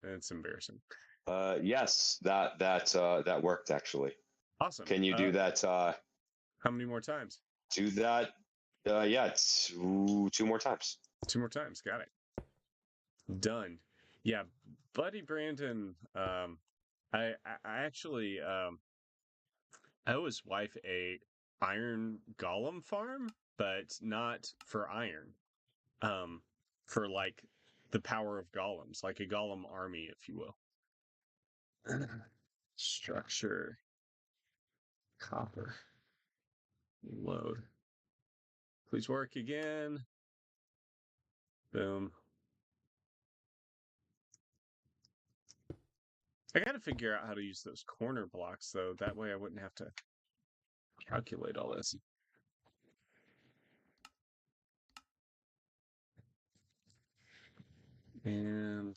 It's embarrassing. Yes, that worked actually. Awesome. Can you do that? How many more times? Do that. Yeah, 2 more times. 2 more times. Got it. Done. Yeah, Buddy Brandon. I actually I owe his wife a iron golem farm, but not for iron. For like the power of golems, like a golem army, if you will. Structure. Copper. Load. Please work again. Boom. I gotta figure out how to use those corner blocks, though. That way I wouldn't have to calculate all this. And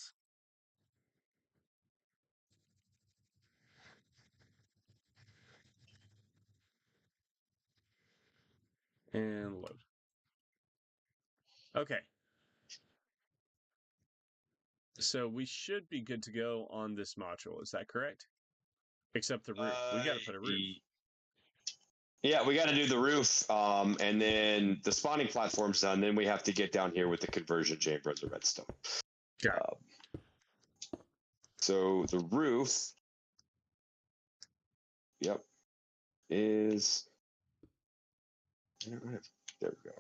load. Okay. So we should be good to go on this module. Is that correct? Except the roof. We got to put a roof. Yeah, we got to do the roof, and then the spawning platform's done. Then we have to get down here with the conversion chambers of redstone. Got it. So the roof, yep, is there we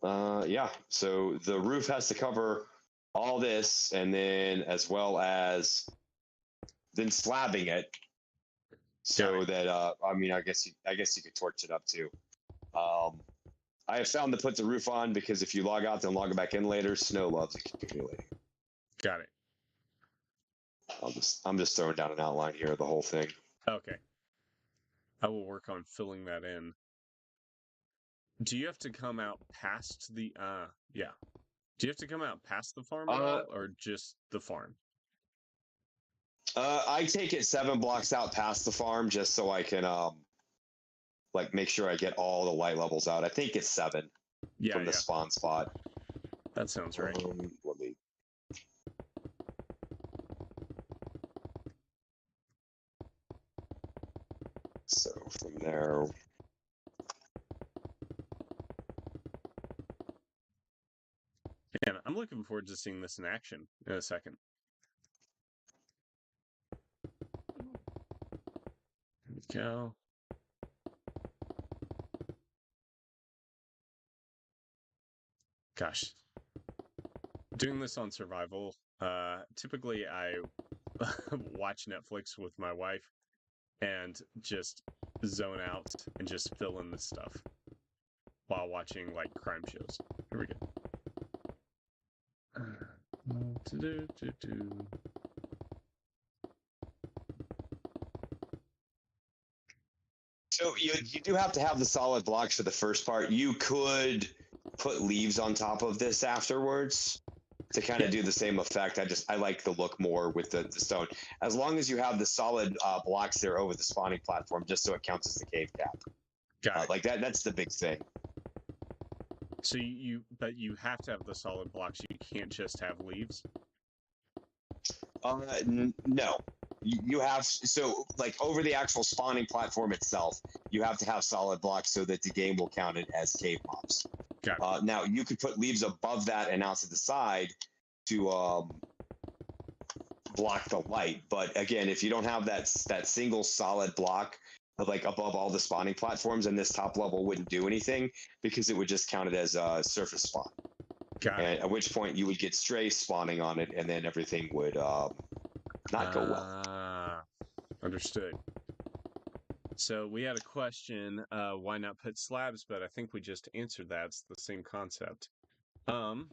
go. Yeah, so the roof has to cover all this, and then as well as then slabbing it, so that I mean, I guess you could torch it up too. I have found to put the roof on because if you log out then log back in later, Snow loves accumulating. Got it. I'm just throwing down an outline here of the whole thing. Okay. I will work on filling that in. Do you have to come out past the yeah. Do you have to come out past the farm at all, or just the farm? I take it 7 blocks out past the farm just so I can like make sure I get all the light levels out. I think it's 7 from the spawn spot. That sounds right. Let me. So from there. And I'm looking forward to seeing this in action in a second. There we go. Gosh. doing this on survival. Typically, I watch Netflix with my wife and just zone out and just fill in the stuff while watching like crime shows. Here we go. So you do have to have the solid blocks for the first part. You could put leaves on top of this afterwards to kind of do the same effect. I like the look more with the stone. As long as you have the solid blocks there over the spawning platform, just so it counts as the cave cap. Got it. Like that's the big thing. So but you have to have the solid blocks. You can't just have leaves. No. You have, so like over the actual spawning platform itself, you have to have solid blocks so that the game will count it as cave mobs. Got it. Now you could put leaves above that and out to the side to block the light. But again, if you don't have that single solid block like above all the spawning platforms, and this top level wouldn't do anything because it would just count it as a surface spawn. Got it. At which point you would get stray spawning on it, and then everything would not go well. Understood. So we had a question, why not put slabs? But I think we just answered that. It's the same concept. Okay.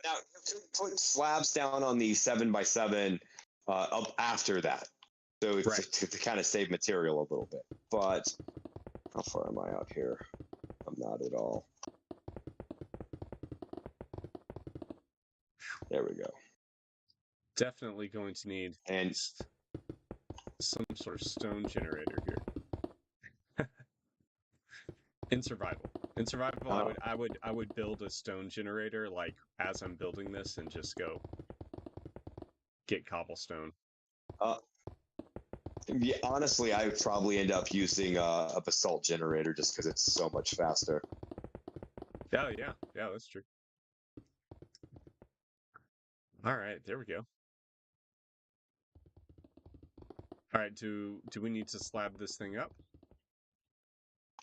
Now, you put slabs down on the 7x7 up after that. So it's to kind of save material a little bit. But how far am I out here? I'm not at all. There we go. Definitely going to need some sort of stone generator here. In survival, I would build a stone generator like as I'm building this and just go get cobblestone. Yeah, honestly, I would probably end up using a basalt generator just because it's so much faster. Yeah, that's true. All right, there we go. All right, do we need to slab this thing up?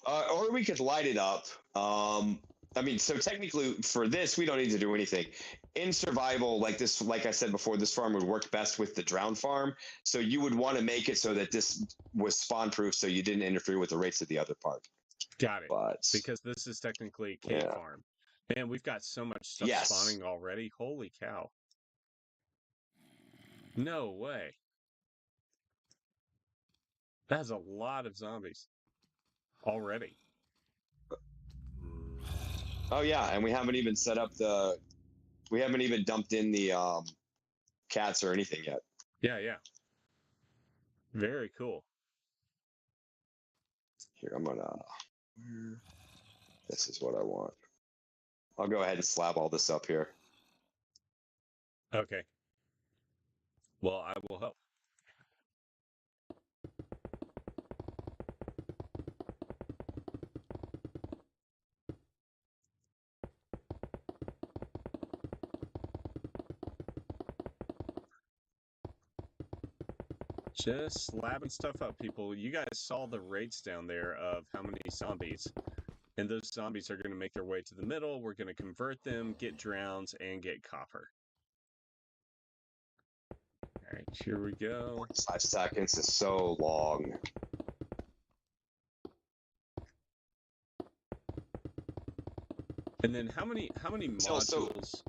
Or we could light it up. I mean, so technically for this, we don't need to do anything. In survival, like this, like I said before, this farm would work best with the drown farm. So you would want to make it so that this was spawn proof, so you didn't interfere with the rates of the other part. Got it. But because this is technically a cave farm. Man, we've got so much stuff spawning already. Holy cow. No way. That's a lot of zombies already. Oh yeah, and we haven't even set up we haven't even dumped in the cats or anything yet. Yeah. Very cool. Here, I'm gonna this is what I want. I'll go ahead and slab all this up here. Okay. Well, I will help. Just slabbing stuff up, people. You guys saw the rates down there of how many zombies. And those zombies are going to make their way to the middle. We're going to convert them, get drowns, and get copper. All right, here we go. 5 seconds is so long. And then how many modules?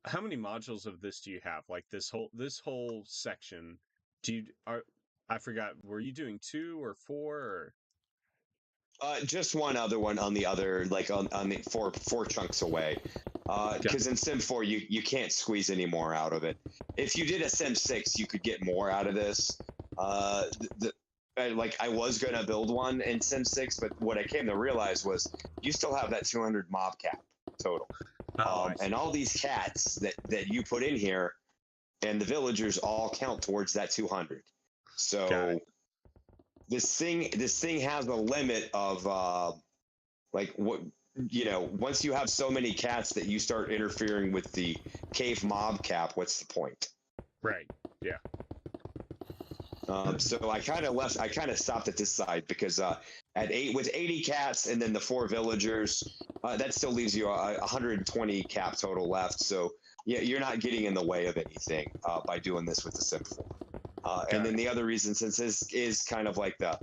How many modules of this do you have? Like this whole section? I forgot. Were you doing 2 or 4 or? Just one other one on the other, like on the four chunks away. Because in Sim 4 you can't squeeze any more out of it. If you did a Sim 6, you could get more out of this. Like I was gonna build one in Sim 6, but what I came to realize was you still have that 200 mob cap total. And all these cats that you put in here and the villagers all count towards that 200. So this thing has a limit of like what, you know, once you have so many cats that you start interfering with the cave mob cap, what's the point? Right. Yeah. So I kind of stopped at this side because with 80 cats and then the 4 villagers, That still leaves you 120 cap total left. So yeah, you're not getting in the way of anything by doing this with the sim form. And then the other reason, since this is kind of like the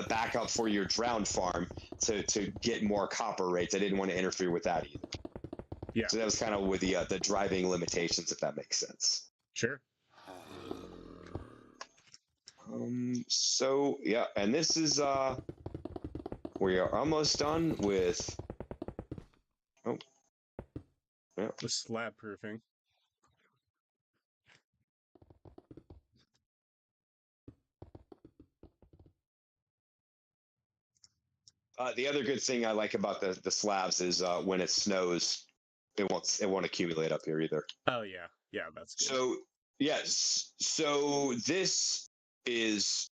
backup for your drowned farm to get more copper rates, I didn't want to interfere with that either. Yeah. So that was kind of with the driving limitations, if that makes sense. Sure. So yeah, and this is we are almost done with. Oh. Yeah. The slab proofing. The other good thing I like about the slabs is when it snows, it won't accumulate up here either. Oh yeah, yeah, that's good. So yes, so this is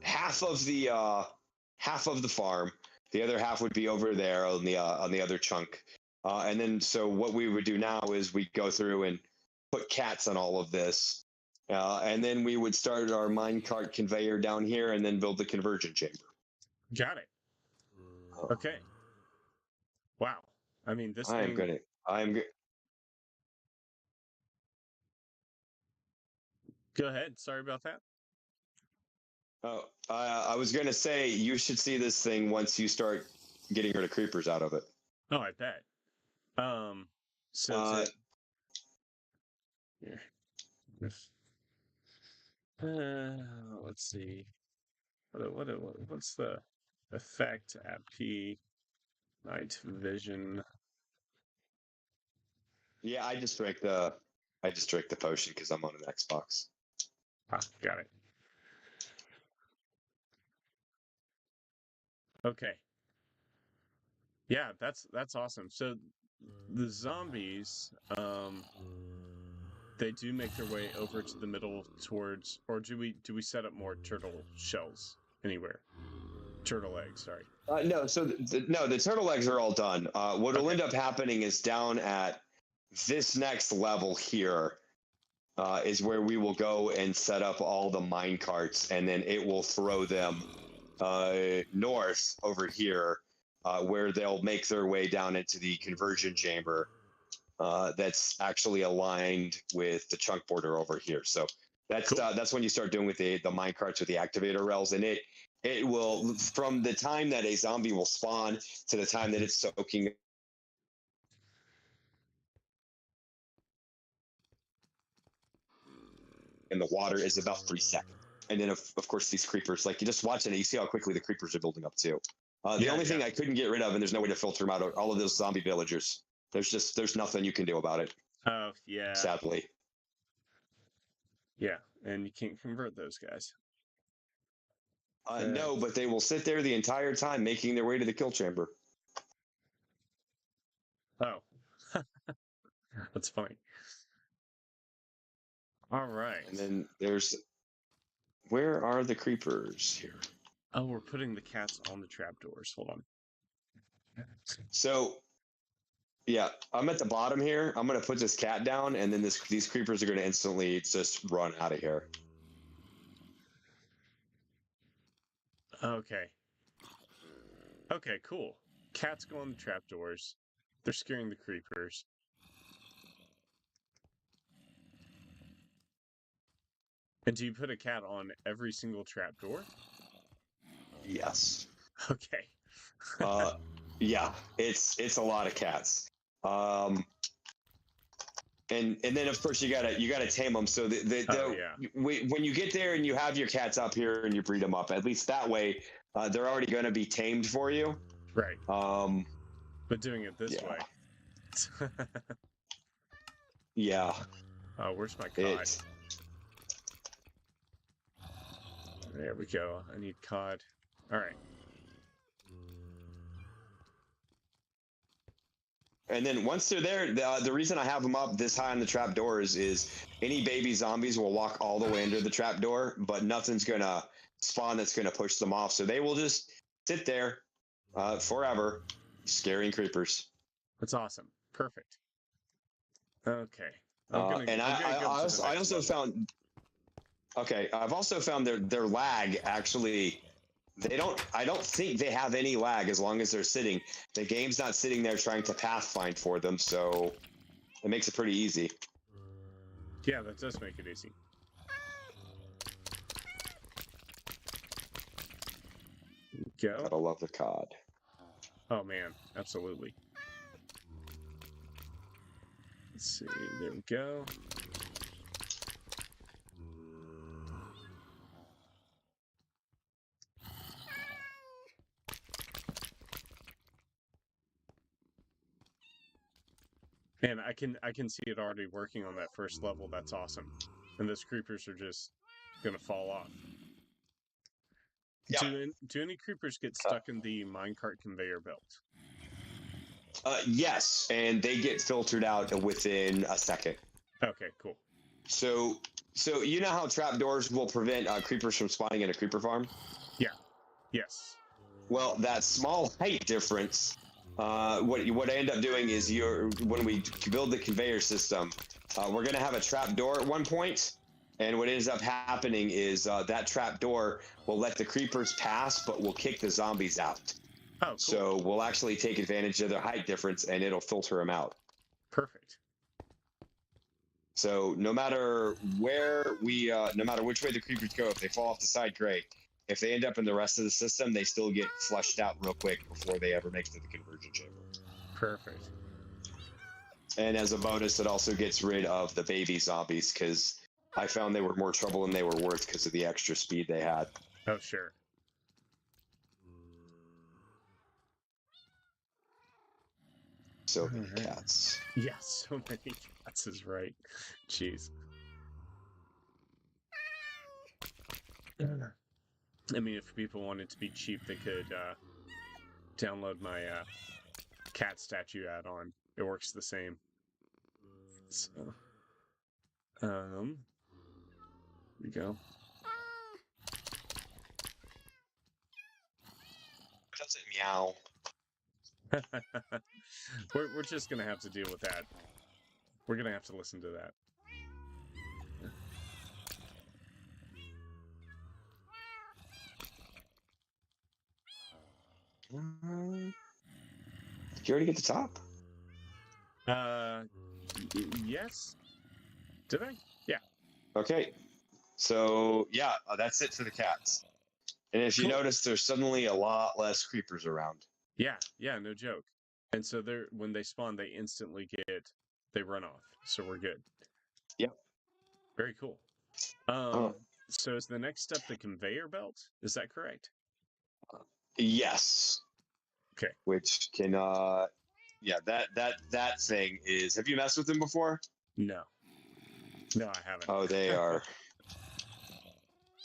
half of the farm. The other half would be over there on the other chunk. And then so what we would do now is we go through and put cats on all of this. And then we would start our minecart conveyor down here and then build the conversion chamber. Got it. Okay. Wow. I mean, this I'm good. Go ahead. Sorry about that. Oh, I was going to say you should see this thing once you start getting rid of creepers out of it. Oh, I bet. So here. Let's see. What's the effect at P night vision? Yeah, I just drank the potion because I'm on an Xbox. Ah, got it. Okay. Yeah, that's awesome. So the zombies, they do make their way over to the middle towards, or do we set up more turtle shells anywhere? Turtle eggs, sorry. No, so the turtle eggs are all done. What will end up happening is down at this next level here is where we will go and set up all the mine carts, and then it will throw them north over here, where they'll make their way down into the conversion chamber. That's actually aligned with the chunk border over here. So that's Cool. That's when you start doing with the mine carts with the activator rails, and it will, from the time that a zombie will spawn to the time that it's soaking in the water is about 3 seconds. And then of course these creepers, like you just watch it and you see how quickly the creepers are building up too. The only thing I couldn't get rid of, and there's no way to filter them out, are all of those zombie villagers. There's nothing you can do about it. Oh yeah. Sadly. Yeah, and you can't convert those guys. No, but they will sit there the entire time making their way to the kill chamber. Oh. That's funny. All right. And then where are the creepers here? Oh, we're putting the cats on the trapdoors. Hold on. So, yeah, I'm at the bottom here. I'm going to put this cat down, and then these creepers are going to instantly just run out of here. Okay. Okay, cool. Cats go on the trapdoors. They're scaring the creepers. And do you put a cat on every single trapdoor? Yes. Okay. Yeah, it's a lot of cats. And then of course you gotta tame them. So when you get there and you have your cats up here and you breed them up, at least that way they're already going to be tamed for you. Right. But doing it this way. Yeah. Oh, where's my cod? There we go. I need cod. All right. And then once they're there, the reason I have them up this high on the trap doors is any baby zombies will walk all the way under the trap door, but nothing's going to spawn that's going to push them off. So they will just sit there forever, scaring creepers. That's awesome. Perfect. Okay. I also found... Okay, I've also found their lag actually I don't think they have any lag as long as they're sitting. The game's not sitting there trying to pathfind for them, so it makes it pretty easy. Yeah, that does make it easy. Go. Gotta love the COD. Oh man, absolutely. Let's see. There we go. And I can see it already working on that first level. That's awesome. And those creepers are just gonna fall off. Yeah. Do any creepers get stuck in the minecart conveyor belt? Yes, and they get filtered out within a second. Okay, cool. So you know how trapdoors will prevent creepers from spawning in a creeper farm? Yeah. Yes. Well, that small height difference. What I end up doing is when we build the conveyor system, we're gonna have a trap door at one point, and what ends up happening is that trap door will let the creepers pass, but will kick the zombies out. Oh, cool. So we'll actually take advantage of their height difference, and it'll filter them out. Perfect. So no matter no matter which way the creepers go, if they fall off the side, great. If they end up in the rest of the system, they still get flushed out real quick before they ever make it to the conversion chamber. Perfect. And as a bonus, it also gets rid of the baby zombies, because I found they were more trouble than they were worth because of the extra speed they had. Oh, sure. So many cats. Yeah, so many cats is right. Jeez. I mean, if people wanted to be cheap, they could download my cat statue add-on. It works the same. So, here we go. Does it meow? We're just gonna have to deal with that. We're gonna have to listen to that. Did you already get the top? Yes. Did I? Yeah. Okay. So yeah, that's it for the cats. And if you notice, there's suddenly a lot less creepers around. Yeah, no joke. And so when they spawn, they instantly they run off. So we're good. Yep. Very cool. So is the next step the conveyor belt? Is that correct? Yes. Okay. Which can yeah, that thing is, have you messed with them before? No. No, I haven't. Oh, they are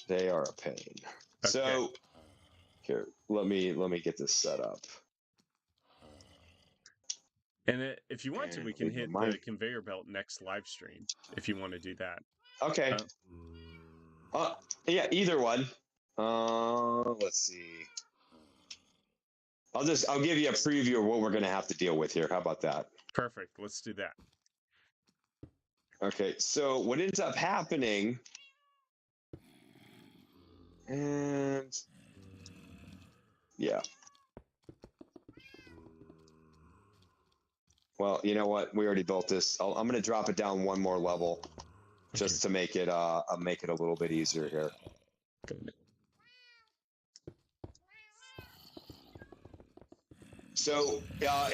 a pain. Okay. So here, let me get this set up. And if you want to, we can hit the conveyor belt next live stream if you want to do that. Okay. Yeah, either one. Let's see. I'll give you a preview of what we're gonna have to deal with here. How about that? Perfect. Let's do that. Okay, so what ends up happening, and yeah. Well, you know what? We already built this. I'm going to drop it down one more level, just to make it a little bit easier here. Good. So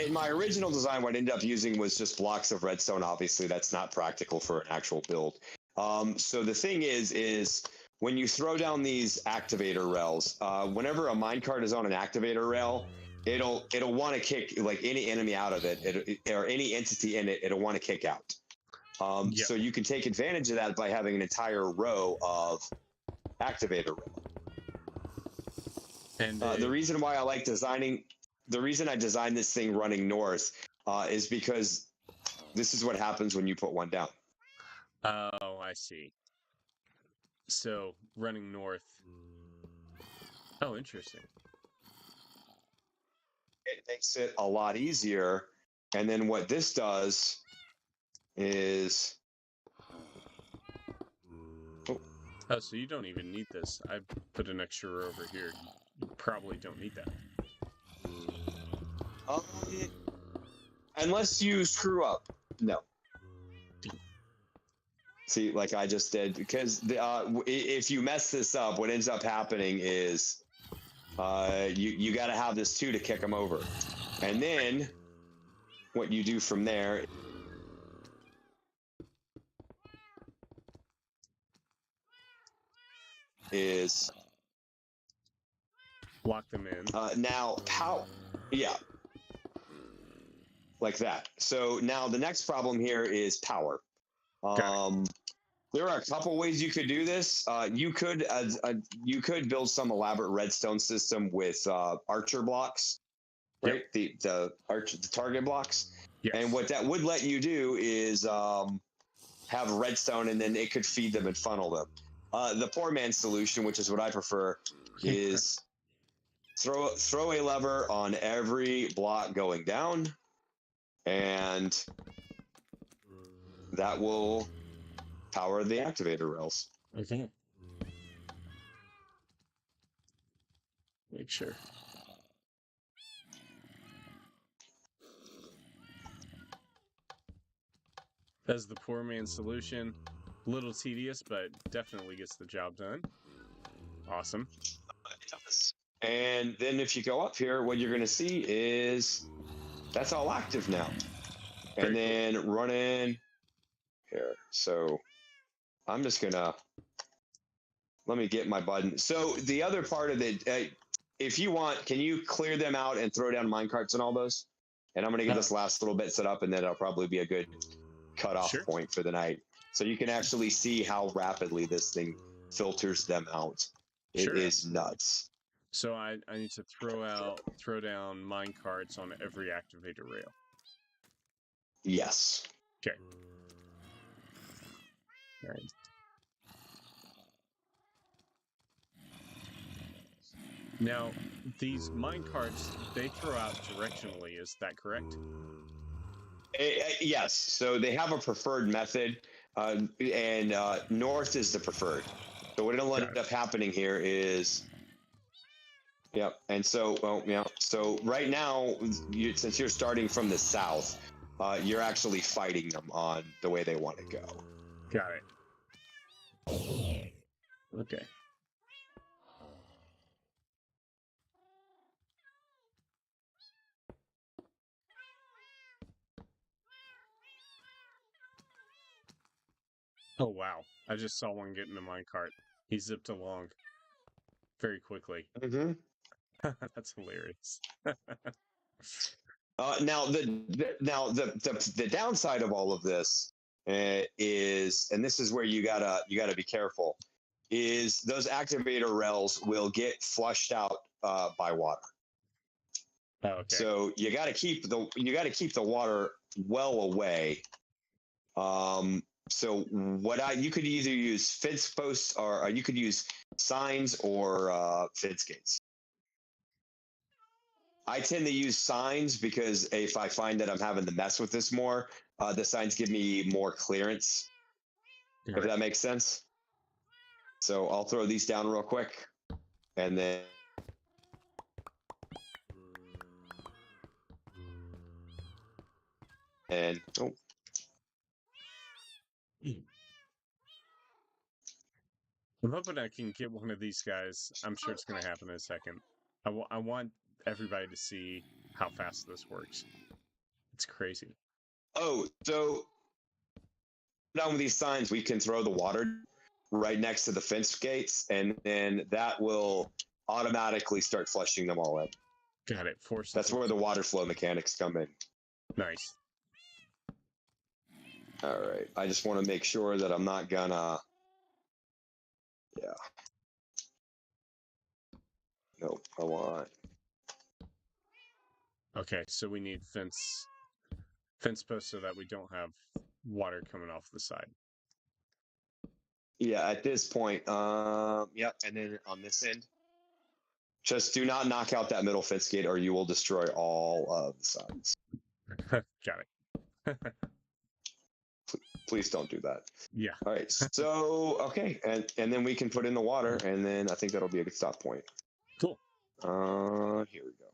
in my original design, what I ended up using was just blocks of redstone. Obviously, that's not practical for an actual build. So the thing is when you throw down these activator rails, whenever a minecart is on an activator rail, it'll want to kick like any enemy out of it, or any entity in it. It'll want to kick out. Yep. So you can take advantage of that by having an entire row of activator rail. And the reason why I like designing. The reason I designed this thing running north is because this is what happens when you put one down. Oh, I see. So running north. Oh, interesting. It makes it a lot easier. And then what this does is... Oh, so you don't even need this. I put an extra row over here. You probably don't need that. Unless you screw up. No. See, like I just did, because if you mess this up, what ends up happening is you got to have this 2 to kick them over. And then what you do from there is Lock them in. now yeah, like that. So now the next problem here is power. There are a couple ways you could do this. You could build some elaborate redstone system with archer blocks, right? Yep. The target blocks. Yes. And what that would let you do is have redstone, and then it could feed them and funnel them. The poor man's solution, which is what I prefer, is throw a lever on every block going down, and that will power the activator rails. Okay. Make sure. That's the poor man's solution. A little tedious, but definitely gets the job done. Awesome. And then if you go up here, what you're going to see is that's all active now. And then run in here. So I'm just going to, let me get my button. So the other part of it, if you want, can you clear them out and throw down minecarts and all those? And I'm going to get this last little bit set up, and then it'll probably be a good cutoff point for the night. So you can actually see how rapidly this thing filters them out. It is nuts. So I need to throw down minecarts on every activator rail. Yes. Okay. All right. Now, these minecarts, they throw out directionally, is that correct? Yes. So they have a preferred method, and north is the preferred. So what will end up happening here is, yep. And so, so right now, since you're starting from the south, you're actually fighting them on the way they want to go. Got it. Okay. Oh, wow. I just saw one get in the minecart. He zipped along very quickly. Mm-hmm. That's hilarious. Now the downside of all of this is, and this is where you gotta be careful, is those activator rails will get flushed out by water. Oh, okay. So you got to keep the water well away. So you could either use fence posts, or you could use signs or fence gates. I tend to use signs because if I find that I'm having to mess with this more, the signs give me more clearance. If that makes sense. So I'll throw these down real quick, and then. And I'm hoping I can get one of these guys. I'm sure it's going to happen in a second. I want everybody to see how fast this works. It's crazy. Oh, so down with these signs, we can throw the water right next to the fence gates, and then that will automatically start flushing them all in. Got it. That's where the water flow mechanics come in. Nice. All right. I just want to make sure that I'm not gonna. Yeah. Nope. I want. Okay, so we need fence posts so that we don't have water coming off the side. Yeah, at this point, yep, and then on this end, just do not knock out that middle fence gate, or you will destroy all of the sides. Got it. Please don't do that. Yeah. All right. So okay, and then we can put in the water, and then I think that'll be a good stop point. Cool. Here we go.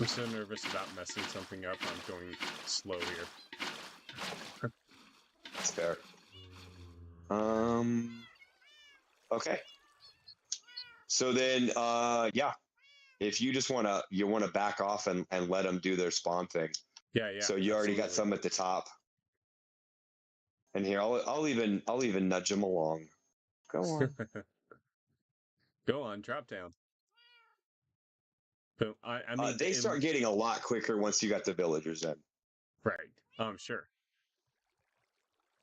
I'm so nervous about messing something up. I'm going slow here. That's fair. Okay. So then, yeah, if you just wanna back off and let them do their spawn thing. Yeah, So you already got some at the top. And here, I'll even nudge them along. Go on. Go on, drop down. But I mean, They start getting a lot quicker once you got the villagers in. right. I'm sure.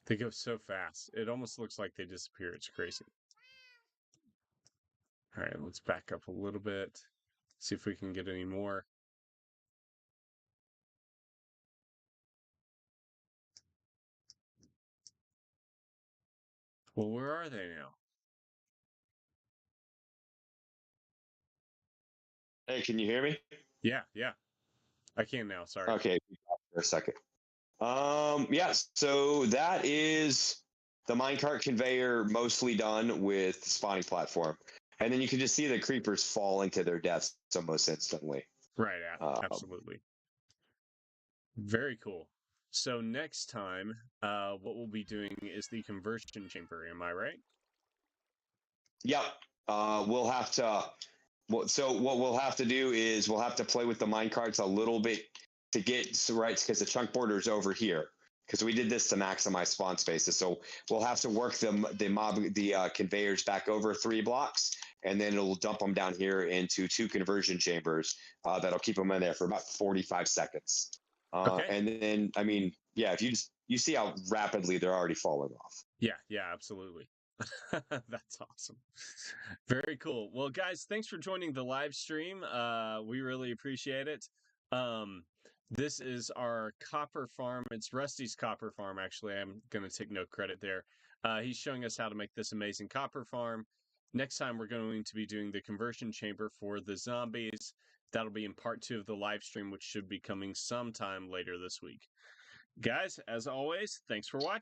They go so fast. It almost looks like they disappear. It's crazy. All right, let's back up a little bit. See if we can get any more. Well, where are they now? Hey, can you hear me? Yeah. I can now. Sorry. Okay, for a second. Yeah, so that is the minecart conveyor mostly done with the spawning platform. And then you can just see the creepers fall into their deaths almost instantly. Right. Absolutely. Very cool. So next time, what we'll be doing is the conversion chamber. Am I right? Yep. We'll have to. So what we'll have to do is we'll have to play with the minecarts a little bit to get right because the chunk border is over here. Because we did this to maximize spawn spaces, so we'll have to work the conveyors back over 3 blocks, and then it'll dump them down here into 2 conversion chambers that'll keep them in there for about 45 seconds. Okay. And then, I mean, yeah, if you see how rapidly they're already falling off. Yeah, absolutely. That's awesome. Very cool. Well, guys, thanks for joining the live stream. We really appreciate it. This is our copper farm. It's Rusty's copper farm, actually. I'm going to take no credit there. He's showing us how to make this amazing copper farm. Next time, we're going to be doing the conversion chamber for the zombies. That'll be in part 2 of the live stream, which should be coming sometime later this week. Guys, as always, thanks for watching.